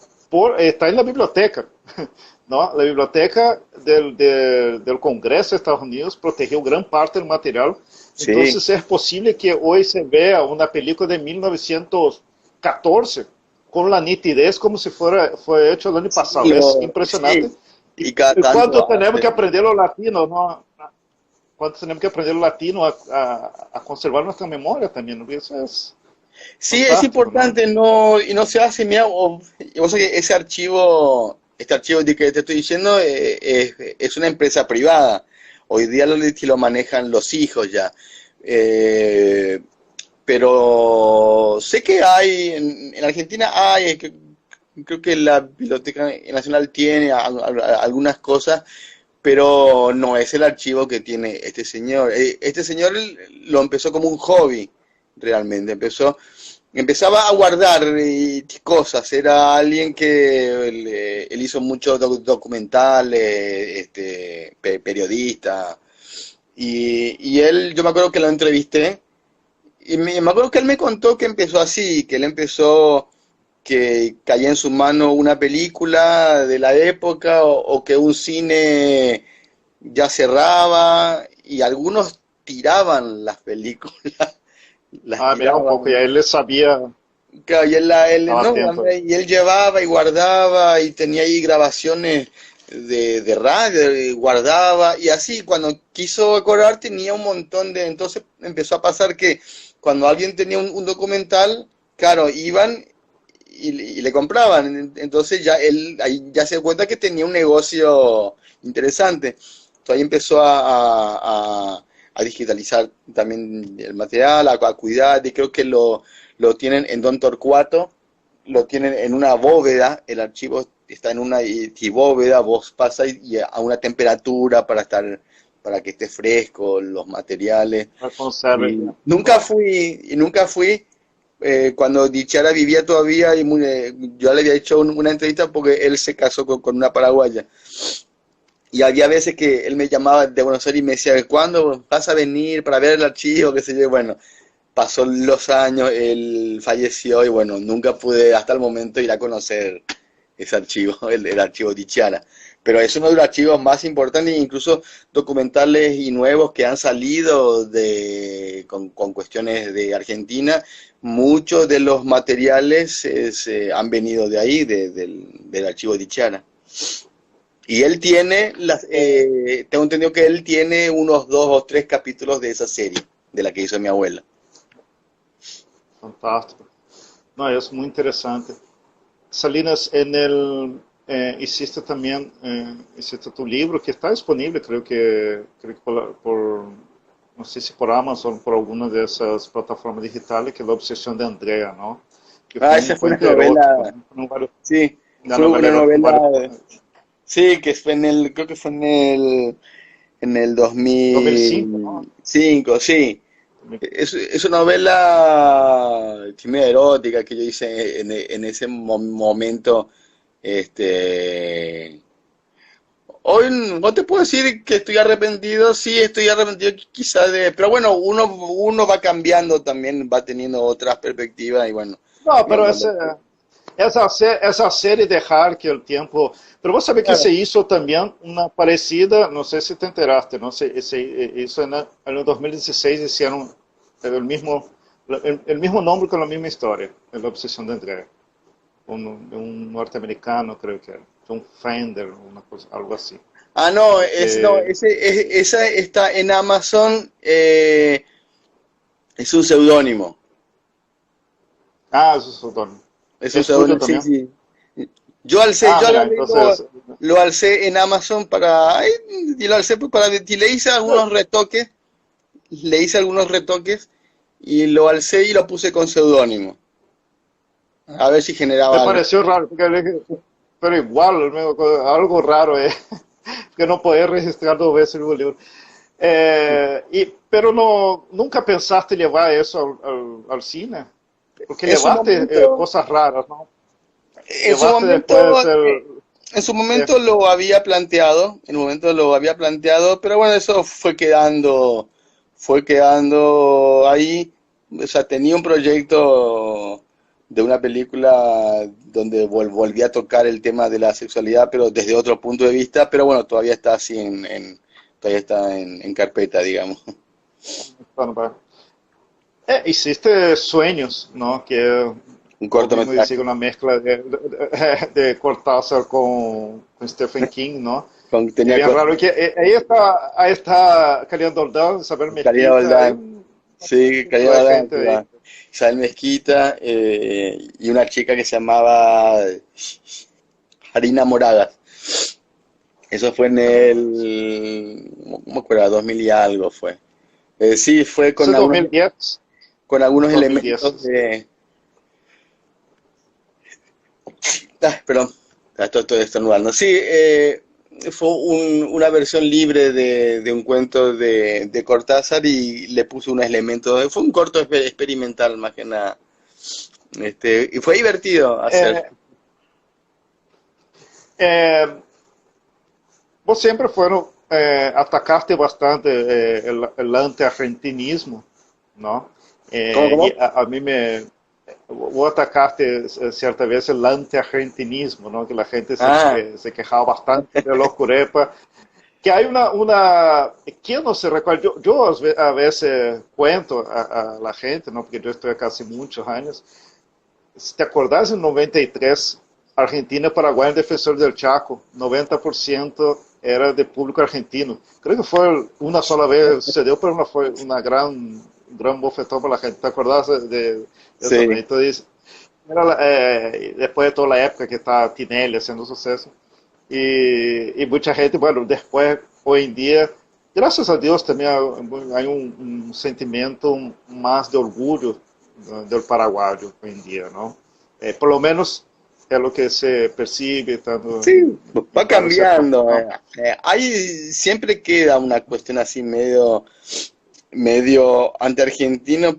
está na biblioteca, não? A biblioteca do Congresso dos Estados Unidos protegeu grande parte do material. Então, sí, é possível que hoje se veja uma película de 1914 com a nitidez como se foi hecho no ano sí, passado. É impressionante. sí, y cada E quanto tanto temos que hace. aprender o latino, não? Quanto temos que aprender o latino a conservar nossa memória também, não? Isso é Sí, es fantástico, não? importante, no, y no se hace, mira, vos sabés que este archivo de que te estoy diciendo, es una empresa privada. Hoy día lo manejan los hijos ya. Eh, pero sé que hay, en Argentina hay, creo que la Biblioteca Nacional tiene algunas cosas, pero no es el archivo que tiene este señor. Este señor lo empezó como un hobby, realmente. Empezaba a guardar cosas. Era alguien que él hizo muchos documentales, periodista. Y él, yo me acuerdo que lo entrevisté y me acuerdo que él me contó que empezó así, que él empezó que caía en su mano una película de la época o que un cine ya cerraba y algunos tiraban las películas, las Ah, mira um pouco. E tiraban. aí ele sabia, Claro, estava atento. y él llevaba y guardaba y tenía ahí grabaciones de radio, y guardaba y así cuando quiso acordar tenía un montón entonces empezó a pasar que cuando alguien tenía un documental, claro, iban y le compraban, entonces ya él ahí ya se dio cuenta que tenía un negocio interesante, entonces ahí empezó a digitalizar también el material, a cuidar, y creo que lo tienen en Don Torcuato, lo tienen en una bóveda, el archivo está en una bóveda, vos pasas y a una temperatura para que esté fresco, los materiales. Mas conserva Y bem. nunca fui, cuando Dichara vivía todavía, yo le había hecho una entrevista porque él se casó con una paraguaya. Y había veces que él me llamaba de Buenos Aires y me decía, ¿cuándo vas a venir para ver el archivo? Qué sé yo, y bueno, pasó los años, él falleció y bueno, nunca pude hasta el momento ir a conocer ese archivo, el archivo Dichiara. Pero es uno de los archivos más importantes, incluso documentales y nuevos que han salido con cuestiones de Argentina. Muchos de los materiales han venido de ahí, del archivo Dichiara. Y él tiene, tengo entendido que él tiene unos 2 o 3 capítulos de esa serie, de la que hizo mi abuela. Fantástico. Não, isso é muito interessante. Salinas, hiciste también, hiciste tu libro que está disponible, creo que no sé si por Amazon, por alguna de esas plataformas digitales, que es La obsesión de Andrea, ¿no? Que Ah, fue un esa fue una cuento erótico, novela, ¿no? sí, Una fue novela una erótica con varios... novela, sí, que fue creo que fue en el 2005, ¿no? 2005, sí. Es una novela medio erótica que yo hice en ese momento. Este, hoy no te puedo decir que estoy arrepentido, sí estoy arrepentido quizá pero bueno, uno va cambiando también, va teniendo otras perspectivas y bueno, No, no, pero no essa série de Har, que o tempo. Pero você sabe que claro. se hizo também uma parecida, não sei se te enteraste, não sei, isso em 2016 hicieron el mismo nombre con la misma historia, La Obsesión de Andrea. Un norteamericano, creo que era, John Fender, una cosa, algo así. Ah, no, no, Eh, esa está en Amazon, es un seudónimo. eso es otro. Es un ¿Es tuyo seudónimo, sí, también? sí. Ah, Yo mira, agarré, entonces, lo alcé en Amazon y lo alcé pues y le hice algunos retoques, y lo alcé y lo puse con seudónimo. A ver si me generaba algo. pareció raro, porque pero igual, algo raro, que no poder registrar dos veces el mismo libro. Pero no, nunca pensaste llevar eso al cine, porque En su llevaste momento, cosas raras, ¿no? en su Llevaste momento, después el... en su eh, momento lo había planteado, en un momento lo había planteado, pero bueno, eso fue quedando ahí. O sea, tenía un proyecto de una película donde volví a tocar el tema de la sexualidad, pero desde otro punto de vista, pero bueno, todavía está así todavía está en carpeta, digamos. hiciste Sueños, ¿no? Que Un vos mismo decís cortometraje una mezcla de Cortázar con Stephen King, ¿no? Es tenía bien raro que ahí está Karina Doldán, Isabel Karina Mesquita, hay Doldán. Sí, un montón Karina de Doldán, gente que ahí. va. Isabel Mezquita, y una chica que se llamaba Harina Moragas. Eso fue en no me acuerdo, 2000 y algo fue. Sí, fue Eso es 2010, con algunos elementos 2010. de... Perdón, estoy estornudando. Sí, fue una versión libre de un cuento de Cortázar y le puso unos elementos. Fue un corto experimental más que nada. Y fue divertido hacer. É, é, vos siempre fueron, atacaste bastante el anti-argentinismo, ¿no? ¿Cómo, Y cómo? a mí vos atacaste cierta vez el anti-argentinismo, ¿no? Que la gente Ah, se quejaba bastante de los curepas. Que hay ¿quién no se recuerda? Yo a veces cuento a la gente, ¿no? Porque yo estoy acá hace muchos años. Si te acordás, en 93, Argentina, Paraguay, en Defensor del Chaco, 90% era de público argentino. Creo que fue una sola vez, sucedió, pero no fue una gran bofetón para la gente. ¿Te acordás de eso? ¿No? sí. Entonces, después de toda la época que está Tinelli haciendo suceso, y mucha gente, bueno, después, hoy en día, gracias a Dios también hay un sentimiento más de orgullo del paraguayo hoy en día, ¿no? Por lo menos es lo que se percibe tanto Sí, en va varios sectores, cambiando. ¿no? Ahí siempre queda una cuestión así medio anti-argentino,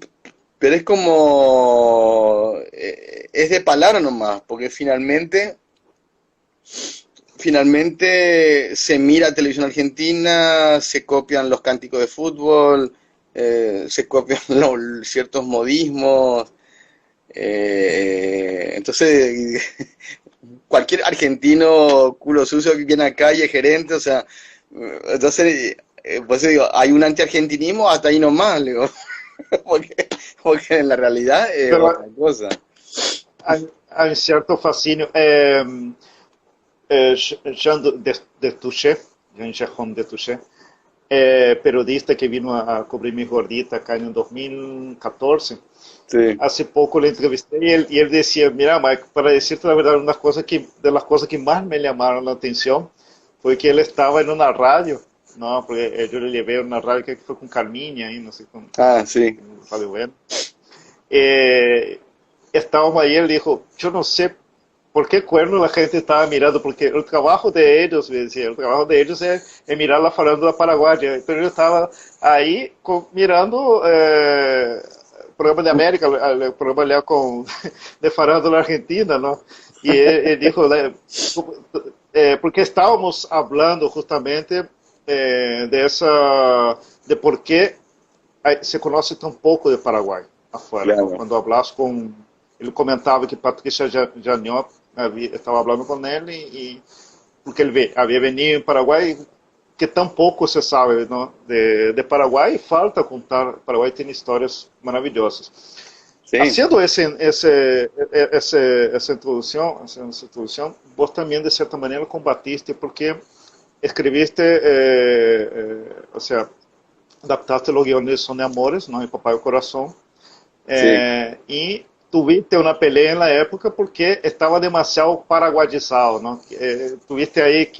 pero es como, es de palabra nomás, porque finalmente se mira televisión argentina, se copian los cánticos de fútbol, se copian ciertos modismos, entonces cualquier argentino culo sucio que viene acá y es gerente, o sea, entonces, pues digo, hay un anti-argentinismo hasta ahí nomás, le digo, porque en la realidad es otra Pero cosa. hay cierto fascinio. Jean Destouché, Jean Jérôme Destouché, periodista que vino a cubrir mi gordita acá en 2014. Sí. hace poco le entrevisté y él decía, mira, Mike, para decirte la verdad, de las cosas que más me llamaron la atención fue que él estaba en una radio, ¿no? Porque yo le llevé a una radio que fue con Carminha, ahí, no sé, con Ah, sí. Radio Bueno. Eh, Estábamos ahí, él dijo, yo no sé por qué cuerno la gente estaba mirando, porque el trabajo de ellos, me decía, el trabajo de ellos es mirar la farándula paraguaya, pero yo estaba ahí mirando el programa de América, el programa allá con, de farándula argentina, ¿no? Y él dijo, porque estábamos hablando justamente de por qué se conoce tão pouco de Paraguai afuera. Claro. Quando hablas com... Ele comentava que Patricia Janiot estava falando com ele e porque ele havia venido em Paraguai que tão pouco se sabe, ¿no? de Paraguai e falta contar. Paraguai tem histórias maravilhosas. Sí. Haciendo essa introdução, vos também de certa maneira combatiste porque escreviste, o sea, adaptaste los guiones Son de Amores, ¿no? Y Papá de Corazón. Y tuviste una pelea en la época porque estaba demasiado paraguayizado, ¿no? Tuviste ahí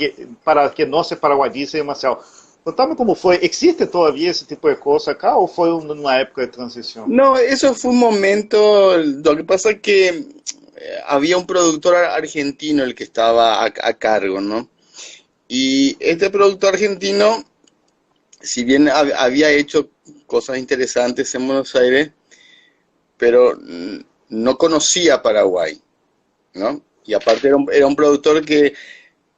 para que no se paraguayice demasiado. Contame cómo fue. ¿Existe todavía ese tipo de cosas acá o fue una época de transición? No, eso fue un momento, lo que pasa es que había un productor argentino el que estaba a cargo, ¿no? Y este productor argentino, si bien había hecho cosas interesantes en Buenos Aires, pero no conocía Paraguay, ¿no? Y aparte era un productor que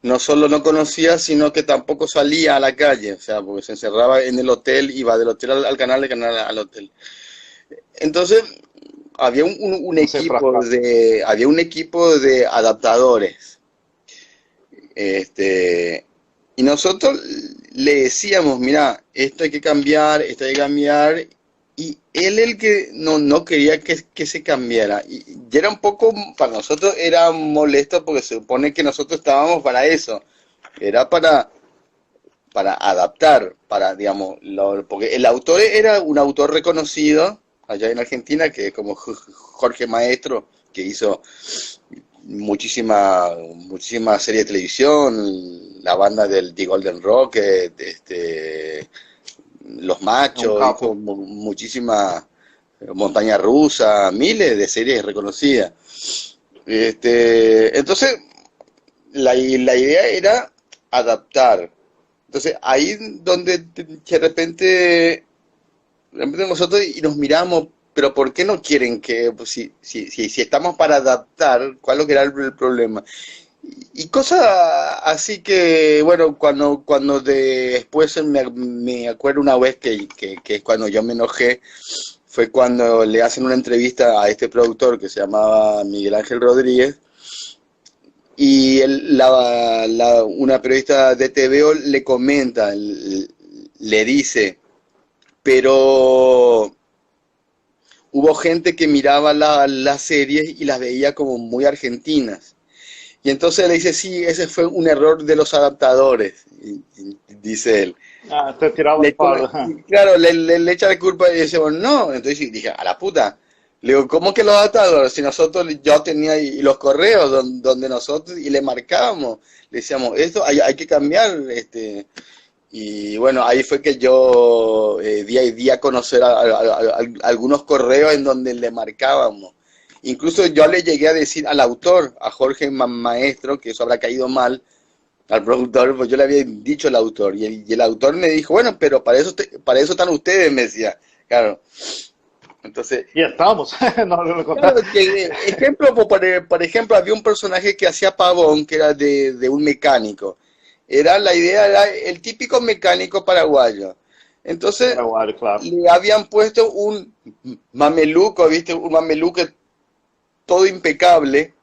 no solo no conocía, sino que tampoco salía a la calle, o sea, porque se encerraba en el hotel, iba del hotel al canal, del canal al hotel. Entonces, había un equipo de adaptadores. Y nosotros le decíamos, mira, esto hay que cambiar, y él el que no quería que se cambiara. Y era un poco, para nosotros era molesto porque se supone que nosotros estábamos para eso, era para adaptar, digamos, porque el autor era un autor reconocido allá en Argentina, que es como Jorge Maestro, que hizo muchísima serie de televisión, la banda del The Golden Rocket, Los Machos, hizo muchísima Montaña Rusa, miles de series reconocidas. Entonces, la idea era adaptar. Entonces, ahí donde de repente nosotros y nos miramos, pero ¿por qué no quieren que, pues, si estamos para adaptar, cuál es lo que era el problema? Y cosas así que, bueno, cuando después me acuerdo una vez que es cuando yo me enojé, fue cuando le hacen una entrevista a este productor que se llamaba Miguel Ángel Rodríguez, y una periodista de TVO le comenta, le dice, pero hubo gente que miraba las series y las veía como muy argentinas. Y entonces le dice, sí, ese fue un error de los adaptadores, dice él. Ah, te tiraba el palo. Claro, le echa la culpa y dice, bueno, no. Entonces dije, a la puta. Le digo, ¿cómo que los adaptadores? Si yo tenía y los correos donde nosotros, y le marcábamos, le decíamos, esto hay que cambiar. Y bueno, ahí fue que yo di a conocer algunos correos en donde le marcábamos. Incluso yo le llegué a decir al autor, a Jorge Maestro, que eso habrá caído mal al productor, pues yo le había dicho al autor, y el autor me dijo, bueno, pero para eso están ustedes, me decía, claro. Entonces, ya estamos. No, claro, por ejemplo, había un personaje que hacía Pavón, que era de un mecánico. La idea era el típico mecánico paraguayo. Entonces, claro, le habían puesto un mameluco, ¿viste? Un mameluco todo impecable.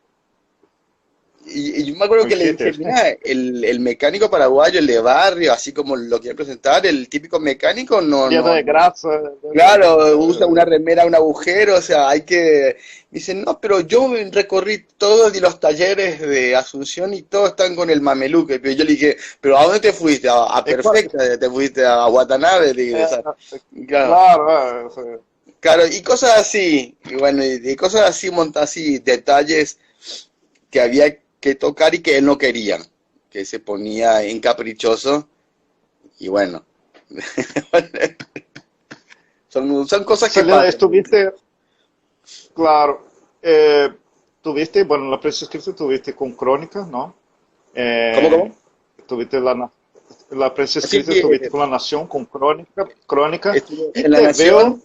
Y yo me acuerdo que le dije, mira, el mecánico paraguayo, el de barrio, así como lo quiere presentar, el típico mecánico no... Lleno de grasa. Claro, usa una remera, un agujero, o sea, hay que... Dice, no, pero yo recorrí todos los talleres de Asunción y todos están con el mameluco. Pero yo le dije, ¿pero a dónde te fuiste? ¿A Perfecta? ¿Te fuiste a Watanabe? Le dije, claro. Claro, y cosas así, y bueno, y cosas así, así, detalles que había que tocar y que él no quería, que se ponía encaprichoso, y bueno, son cosas que Selena, pasan. estuviste, claro, tuviste, bueno, la prensa escrita tuviste con Crónica, ¿no? ¿Cómo, Eh, cómo? tuviste la prensa Así escrita, que tuviste con La Nación, con Crónica, estuve y en La te veo, Nación,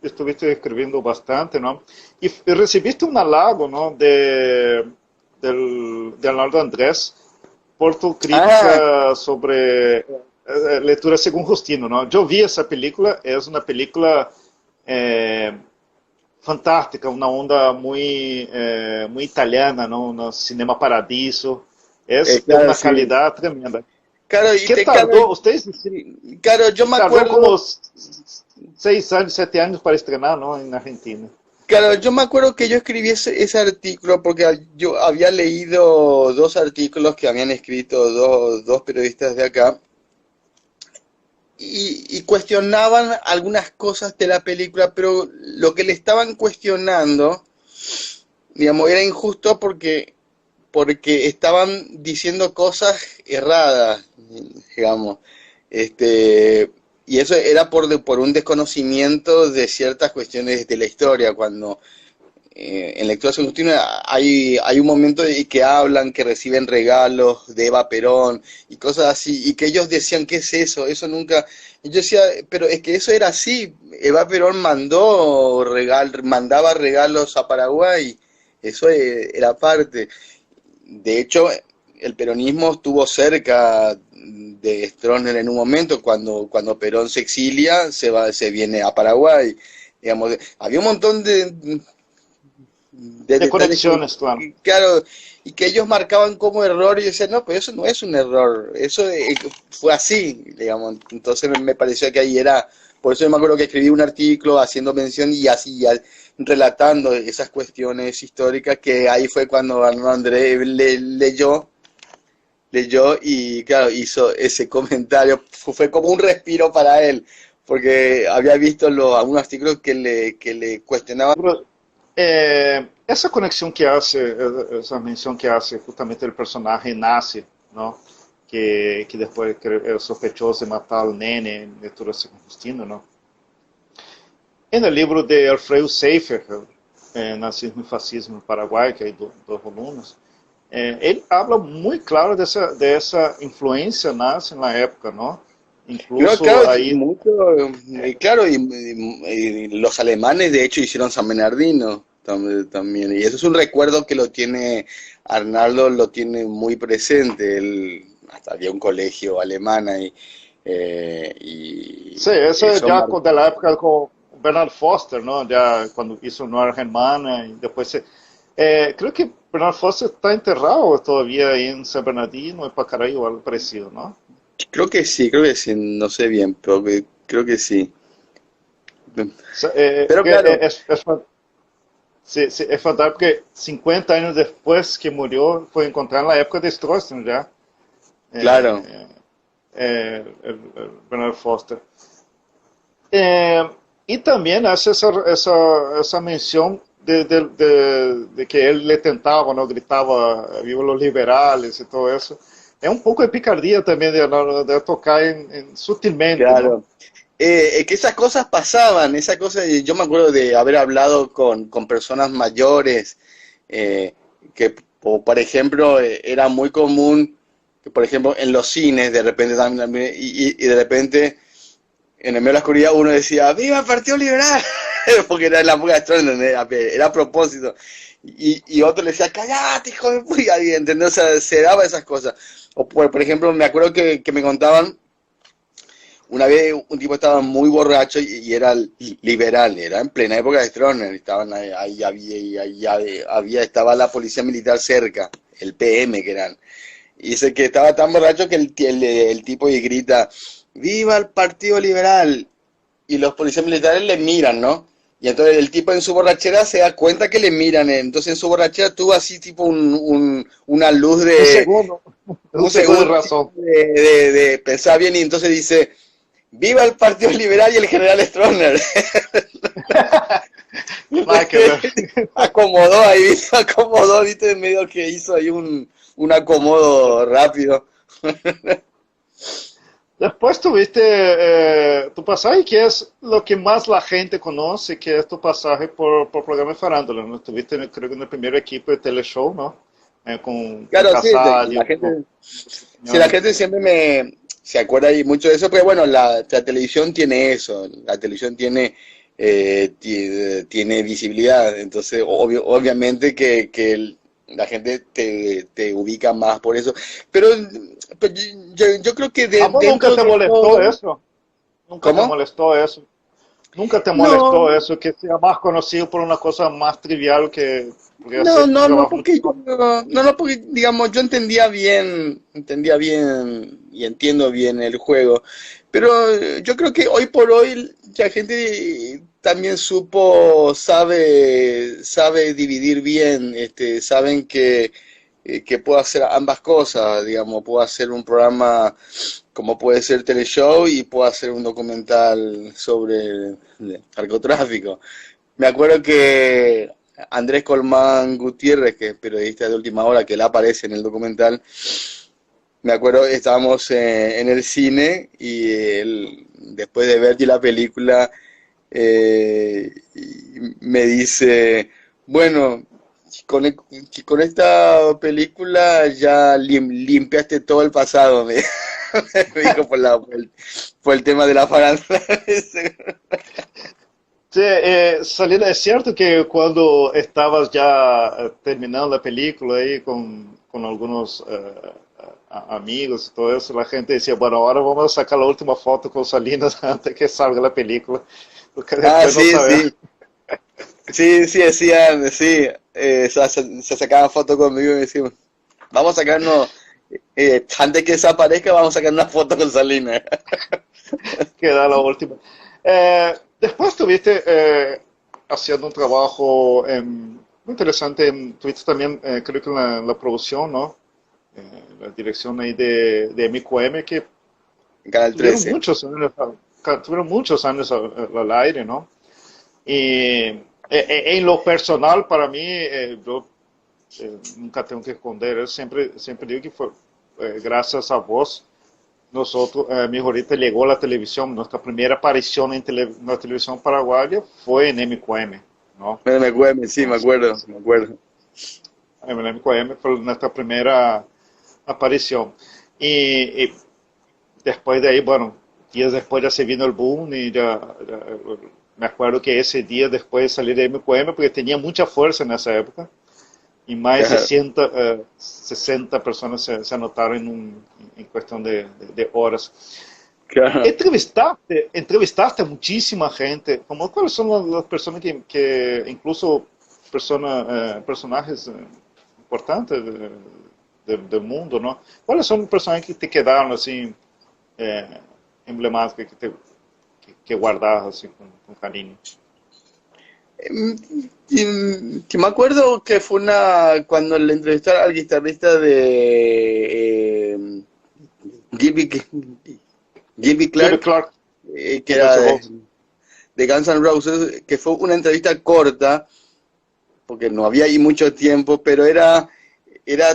estuviste escribiendo bastante, ¿no? Y recibiste un halago, ¿no? De Arnaldo Andrés por tu ah, crítica sobre lectura según Justino, ¿no? Yo vi esa película, es una película eh, fantástica, una onda muy italiana, ¿no? Un cinema paradiso, es de claro, una sí, calidad tremenda. claro, y ¿Qué te, claro, tardó? Ustedes claro, yo me tardó como acuerdo. 6 años, 7 años para estrenar, ¿no? En Argentina. Claro, yo me acuerdo que yo escribí ese artículo porque yo había leído dos artículos que habían escrito dos periodistas de acá y cuestionaban algunas cosas de la película, pero lo que le estaban cuestionando, digamos, era injusto porque estaban diciendo cosas erradas, digamos. Este, y eso era por un desconocimiento de ciertas cuestiones de la historia, cuando en Lectura Continua hay un momento de que hablan, que reciben regalos de Eva Perón y cosas así, y que ellos decían, ¿qué es eso? Eso nunca... Y yo decía, pero es que eso era así. Eva Perón mandaba regalos a Paraguay, eso era parte. De hecho, el peronismo estuvo cerca de Stroessner en un momento, cuando Perón se exilia, se viene a Paraguay. Digamos, había un montón de De detalles conexiones, claro. claro, y que ellos marcaban como error y yo decía, no, pero eso no es un error, eso fue así, digamos. Entonces me pareció que ahí era, por eso yo me acuerdo que escribí un artículo haciendo mención y así, relatando esas cuestiones históricas, que ahí fue cuando André leyó y claro, hizo ese comentario, fue como un respiro para él, porque había visto algunos artículos que le cuestionaban. Pero, essa conexão que hace, essa menção que hace justamente o personagem Nasce, não? Que depois é sospechoso de matar o nene em Leitura Segundo Justino, não? No livro de Alfredo Seifer, Nazismo e Fascismo no Paraguai, que é dos volumes, ele habla muito claro dessa influência nazi na época, não? No, Incluso claro, aí, claro, y los alemanes de hecho hicieron San Bernardino también, y eso es un recuerdo que lo tiene Arnaldo, lo tiene muy presente, él hasta había un colegio alemán ahí, sim, y essa é eso já da época com o Bernard Foster, não? Já quando isso não era Germana, e depois creio que Bernard Foster está enterrado todavía em San Bernardino, em Pacaraí ou algo parecido, não? creo que sí, no sé bien, pero creo que sí. Pero Porque claro, sí, sí, es fantástico porque 50 años después que murió fue encontrado en la época de Stroessner ya, claro. eh, el Bernard Foster. Eh, y también hace esa mención de que él le tentaba, ¿no? Gritaba, viva los liberales y todo eso. Es un poco de picardía también de tocar sutilmente, ¿no? Claro. Que esas cosas pasaban, esas cosas, yo me acuerdo de haber hablado con personas mayores, eh, por ejemplo, era muy común que, por ejemplo, en los cines, de repente también, y de repente, en el medio de la oscuridad, uno decía, ¡Viva el Partido Liberal! Porque era en la época de Stroessner, era a propósito. Y otro le decía, ¡cállate, hijo de puta! Y, ¿entendés? O sea, se daba esas cosas. O por ejemplo, me acuerdo que me contaban una vez un tipo estaba muy borracho y era liberal, era en plena época de Stroessner, estaban estaba la policía militar cerca, el PM que eran. Y dice que estaba tan borracho que el tipo y grita, ¡Viva el Partido Liberal! Y los policías militares le miran, ¿no? Y entonces el tipo en su borrachera se da cuenta que le miran, entonces en su borrachera tuvo así tipo una luz Un de segundo, un un segundo de segundo razón. de pensar bien y entonces dice, ¡Viva el Partido Liberal y el general Stroessner! Nada que ver. Acomodó ahí, acomodó, viste, medio que hizo ahí un acomodo rápido. Después tuviste tu pasaje, que es lo que más la gente conoce, que es tu pasaje por programa de farándula, ¿no? Estuviste, creo que en el primer equipo de Teleshow, ¿no? Con Claro, sí, Casadio, la gente siempre se acuerda ahí mucho de eso, porque bueno, la televisión tiene eso, la televisión tiene visibilidad, entonces obviamente que la gente te ubica más por eso, pero yo creo que ¿A vos nunca dentro te de molestó todo. eso? ¿Nunca te ¿Cómo? molestó eso? ¿Nunca te molestó No, eso, que sea más conocido por una cosa más trivial que porque no, hacer tu no, no, trabajo porque mucho más? no, porque digamos, yo entendía bien y entiendo bien el juego, pero yo creo que hoy por hoy la gente también sabe dividir bien, saben que puedo hacer ambas cosas, digamos, puedo hacer un programa como puede ser Teleshow y puedo hacer un documental sobre el narcotráfico. Me acuerdo que Andrés Colmán Gutiérrez, que es periodista de última hora, que él aparece en el documental, me acuerdo, estábamos en el cine y él, después de ver la película, me dice, bueno, con esta película ya limpiaste todo el pasado, me dijo por el tema de la farándula. Sí, Salina, es cierto que cuando estabas ya terminando la película ahí con algunos amigos y todo eso, la gente decía, bueno, ahora vamos a sacar la última foto con Salinas antes que salga la película, porque Ah, después no sí, sabemos. sí. Sí, decían, sí, se sacaban fotos conmigo y me decían, vamos a sacarnos, antes que desaparezca, vamos a sacar una foto con Salinas. Queda la última. Después estuviste haciendo un trabajo muy interesante, tuviste también, creo que en la producción, ¿no? La dirección ahí de M que En Canal tuvieron 13. muchos años, tuvieron muchos años al aire, ¿no? Y en lo personal, para mí, yo nunca tengo que esconder, yo siempre digo que fue gracias a vos nosotros, mi ahorita llegó a la televisión, nuestra primera aparición en la televisión paraguaya fue en MQM, ¿no? Bueno, me acuerdo, sí, me acuerdo, Entonces, me acuerdo. en MQM fue nuestra primera aparición. Y después de ahí, bueno, días después ya se vino el boom y me acuerdo que ese día después de salir de MQM, porque tenía mucha fuerza en esa época, y más de Claro, 60 personas se anotaron en cuestión de horas. claro. Entrevistaste a muchísima gente. ¿Cuáles son las personas que incluso personajes importantes del mundo, ¿no? ¿Cuáles son los personajes que te quedaron así eh, emblemáticos que guardas así con cariño? Que me acuerdo que fue cuando le entrevistaron al guitarrista de Gibby, Gibby Gilby Clark, Clark, que Guns era N' Roses. de Guns N' Roses, que fue una entrevista corta, porque no había ahí mucho tiempo, pero era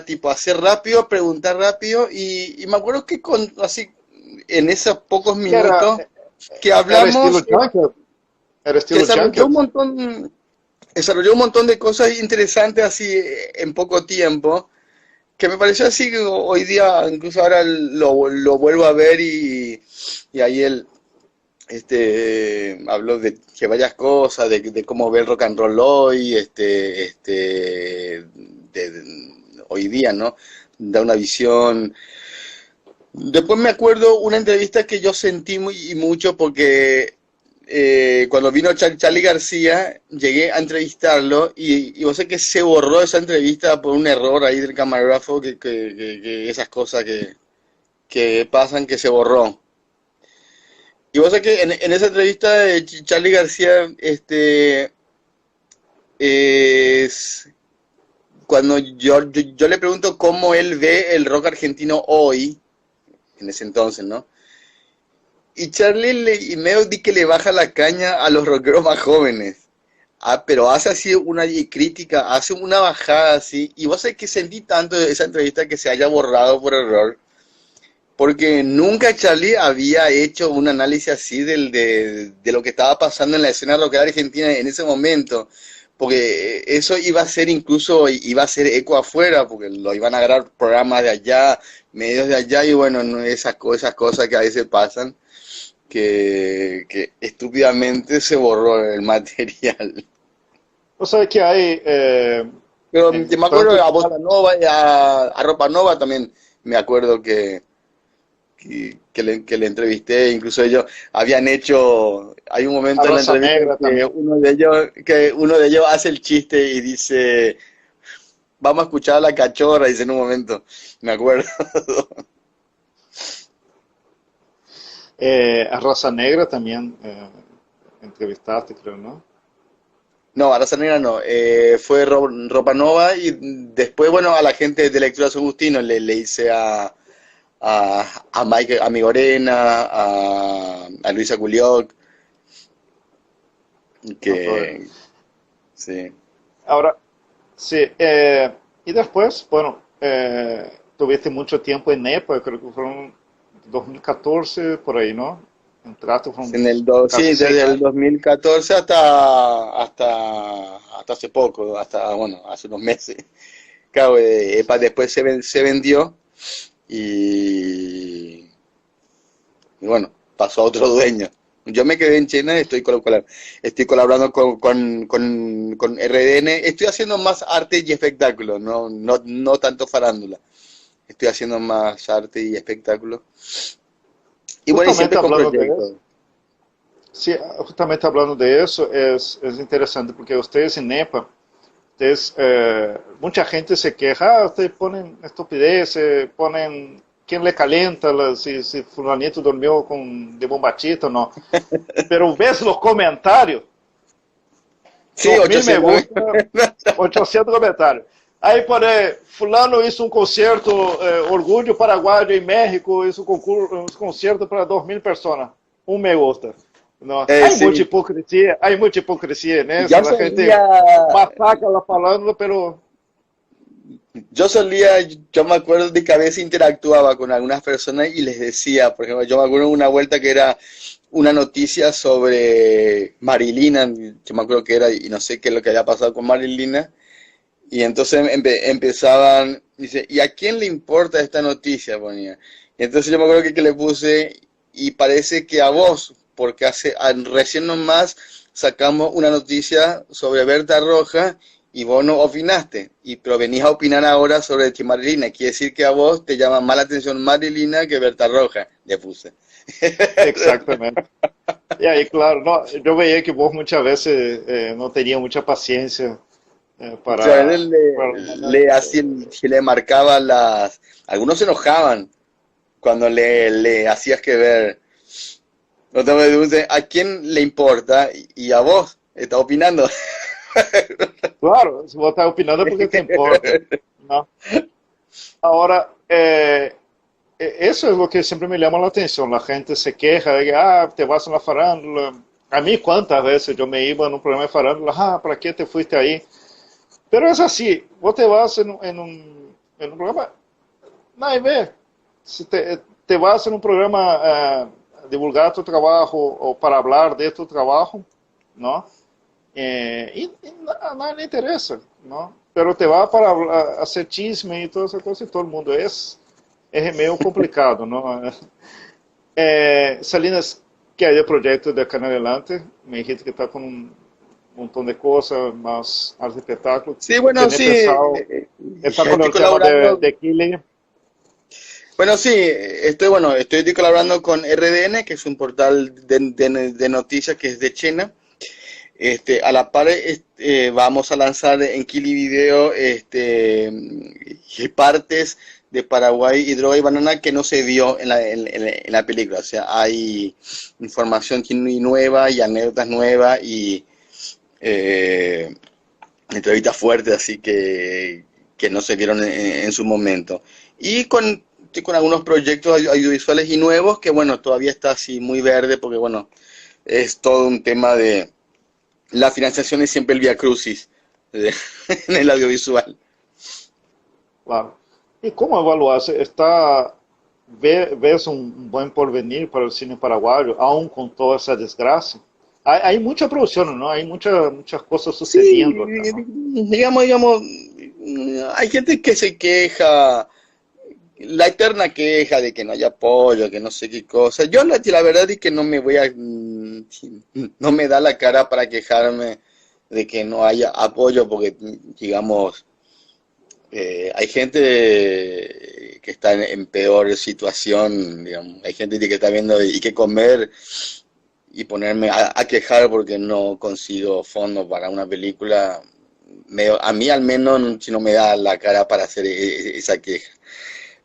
tipo hacer rápido, preguntar rápido, y me acuerdo que así, en esos pocos Que era, minutos que era estilo hablamos, Junket. Era que estilo Junket. desarrolló un montón de cosas interesantes así en poco tiempo, que me pareció así que hoy día, incluso ahora lo vuelvo a ver y ahí él habló de que varias cosas, de cómo ve el rock and roll hoy, hoy día, ¿no? Da una visión. Después me acuerdo una entrevista que yo sentí mucho porque cuando vino Charly García, llegué a entrevistarlo y vos sé que se borró esa entrevista por un error ahí del camarógrafo, que esas cosas que pasan, que se borró. Y vos sé que en esa entrevista de Charly García, es cuando yo le pregunto cómo él ve el rock argentino hoy, en ese entonces, ¿no? y Charlie y medio di que le baja la caña a los rockeros más jóvenes. Ah, pero hace así una crítica, hace una bajada así. Y vos sabés que sentí tanto de esa entrevista que se haya borrado por error. Porque nunca Charlie había hecho un análisis así de lo que estaba pasando en la escena rockera argentina en ese momento. Porque eso iba a ser incluso, iba a ser eco afuera, porque lo iban a agarrar programas de allá, medios de allá, y bueno, no, esas cosas que a veces pasan, que estúpidamente se borró el material. O sea que hay, Pero yo me acuerdo tanto, a Bossa Nova y a Ropa Nova también, me acuerdo que le entrevisté, incluso ellos habían hecho, hay un a momento en la Raza entrevista Negra también. que uno de ellos hace el chiste y dice, vamos a escuchar a la cachorra, dice en un momento, me acuerdo. A Raza Negra también entrevistaste, creo, ¿no? No, Araza Negra no, fue Ropa Nova y después, bueno, a la gente de Lectura San Agustino le hice a Mike, a Migorena, a Luisa Culioc, No, todo bien. que sí. Ahora, sí, y después, bueno, tuviste mucho tiempo en NEPA, creo que fueron 2014, por ahí, ¿no? Entraste, fueron Sí, casi seis desde el años. 2014 hasta hace poco, hasta, bueno, hace unos meses. Claro, EPA después se vendió y, y bueno, pasó a otro dueño. Yo me quedé en China y estoy colaborando con RDN. Estoy haciendo más arte y espectáculo, no tanto farándula. Estoy haciendo más arte y espectáculo. Y bueno, y Justamente siempre con hablando de eso, proyectos. sí, justamente hablando de eso, es interesante porque ustedes en NEPA, ustedes, mucha gente se queja, ustedes ponen estupideces, ponen quién le calienta, si fulanito durmió con de bombatita o no. Pero ves los comentarios, Sí, 2000 me 800. gusta, 800 comentarios. Aí, porém, fulano hizo um concerto, Orgulho Paraguaio em México, hizo um concerto para 2000 pessoas. Um me gusta. Não. Sí, Hay mucha hipocresía en eso. yo La gente solía, masacra la falando, pero yo solía, yo me acuerdo de que a veces interactuaba con algunas personas y les decía, por ejemplo, yo me acuerdo de una vuelta que era una noticia sobre Marilina, yo me acuerdo que era, y no sé qué es lo que había pasado con Marilina, y entonces empezaban, dice, ¿y a quién le importa esta noticia? Ponía. Y entonces yo me acuerdo que le puse, y parece que a vos, porque recién nomás sacamos una noticia sobre Berta Roja y vos no opinaste, pero venís a opinar ahora sobre Marilina, quiere decir que a vos te llama más la atención Marilina que Berta Roja, le puse. exactamente. E aí, claro, não, eu veía que vos muitas vezes não teria muita paciência Claro, para se le marcaba algunos se enojaban cuando le hacías que ver. Otra vez dice, ¿a quién le importa? Y a vos, está opinando. Claro, se vos estás opinando é porque te importa. ¿No? Ahora, eso es lo que siempre me llama la atención. La gente se queja de que, te vas a la farándula. A mí, cuántas veces yo me iba en un programa de farándula, ¿para qué te fuiste ahí? Pero es así, vos te vas en un programa, nada que ver. Si te vas en un programa a divulgar tu trabajo o para hablar de tu trabajo, ¿no? Y a nadie le interesa, ¿no? Pero te va para hacer chisme y toda esa cosa y todo el mundo es medio complicado, ¿no? Salinas, que hay de proyecto de acá en adelante, me dijiste que está con un montón de cosas, más arte espectáculo. Sí, bueno, Tenés sí, pensado, está con estoy el tema colaborando. de Killing. Bueno, sí, estoy colaborando con RDN, que es un portal de noticias que es de China. A la par vamos a lanzar en Kili Video partes de Paraguay y Droga y Banana que no se vio en la película. O sea, hay información nueva y anécdotas nuevas y eh, entrevistas fuertes, así que no se vieron en su momento. Y estoy con algunos proyectos audiovisuales y nuevos que, bueno, todavía está así muy verde porque, bueno, es todo un tema de... La financiación es siempre el vía crucis en el audiovisual. Claro. ¿Y cómo evaluas? ¿Ves un buen porvenir para el cine paraguayo, aún con toda esa desgracia? Hay mucha producción, ¿no? Hay muchas cosas Sí, sucediendo acá, ¿no? digamos, hay gente que se queja, la eterna queja de que no haya apoyo, que no sé qué cosa. Yo la verdad es que no me voy a, no me da la cara para quejarme de que no haya apoyo, porque, digamos, hay gente que está en peor situación, digamos. Hay gente que está viendo y que comer y ponerme a quejar porque no consigo fondos para una película. A mí al menos si no me da la cara para hacer esa queja.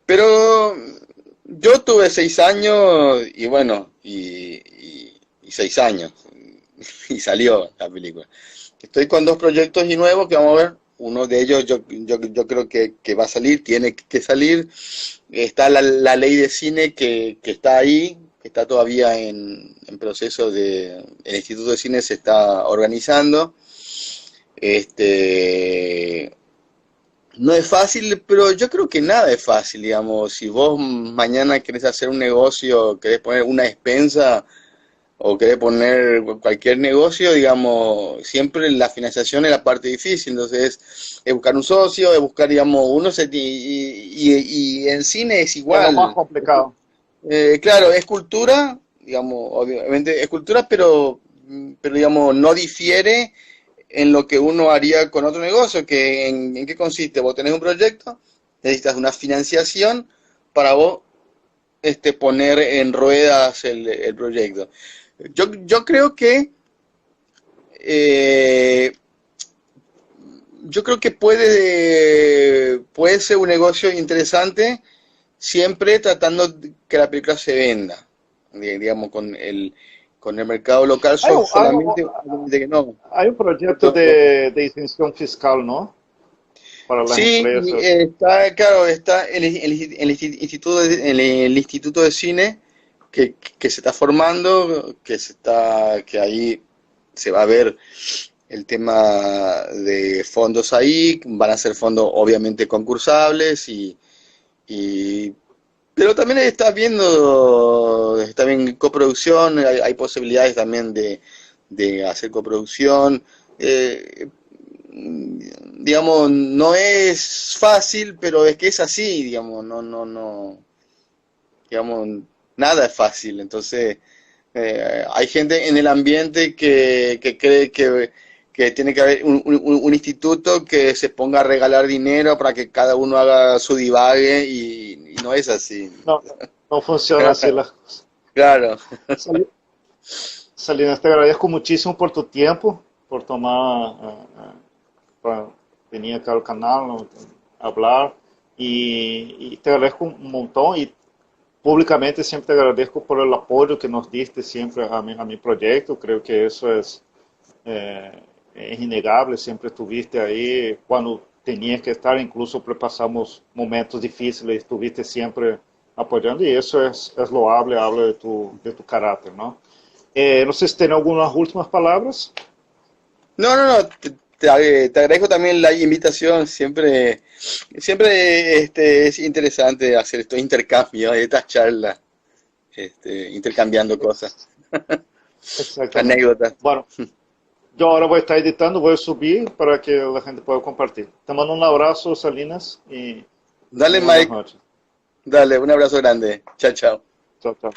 Pero yo tuve 6 años y bueno, y 6 años y salió la película. Estoy con dos proyectos y nuevos que vamos a ver. Uno de ellos yo creo que va a salir, tiene que salir. Está la ley de cine que está ahí, que está todavía en proceso de... El Instituto de Cine se está organizando. Este, no es fácil, pero yo creo que nada es fácil, digamos. Si vos mañana querés hacer un negocio, querés poner una despensa o querés poner cualquier negocio, digamos, siempre la financiación es la parte difícil. Entonces, es buscar un socio, es buscar, digamos, y en cine es Es lo más igual. complicado. Claro, es cultura, digamos, obviamente es cultura, pero digamos, no difiere en lo que uno haría con otro negocio, que en qué consiste. Vos tenés un proyecto, necesitas una financiación para vos poner en ruedas el proyecto. Yo creo que eh, yo creo que puede ser un negocio interesante siempre tratando que la película se venda, digamos, con el mercado local Hay un, hay un- obviamente que no. hay un proyecto Entonces, de isención fiscal, ¿no? Para las sí, y empresas. está, claro, está el Instituto de Cine que se está formando, que ahí se va a ver el tema de fondos ahí, van a ser fondos obviamente concursables y pero también está bien coproducción, hay posibilidades también de hacer coproducción. Eh, digamos, no es fácil, pero es que es así, digamos, no, digamos, nada es fácil. Entonces, hay gente en el ambiente que cree que tiene que haber un instituto que se ponga a regalar dinero para que cada uno haga su divague y no es así. No, no funciona así las cosas. Claro. Sali- Salinas, te agradezco muchísimo por tu tiempo, por tomar, para venir acá al canal, ¿no? Hablar, y te agradezco un montón y públicamente siempre te agradezco por el apoyo que nos diste siempre a mi proyecto. Creo que eso es innegable, siempre estuviste ahí cuando tenías que estar, incluso pasamos momentos difíciles, estuviste siempre apoyando y eso es loable, habla de tu carácter, ¿no? No sé si tiene algunas últimas palabras. No, te agradezco también la invitación, siempre es interesante hacer estos intercambios, estas charlas, intercambiando cosas, Exactamente. anécdotas. Bueno, yo ahora voy a estar editando, voy a subir para que la gente pueda compartir. Te mando un abrazo, Salinas, y Dale, muy buenas Mike, noches. dale, un abrazo grande. Chao, chao. Chao, chao.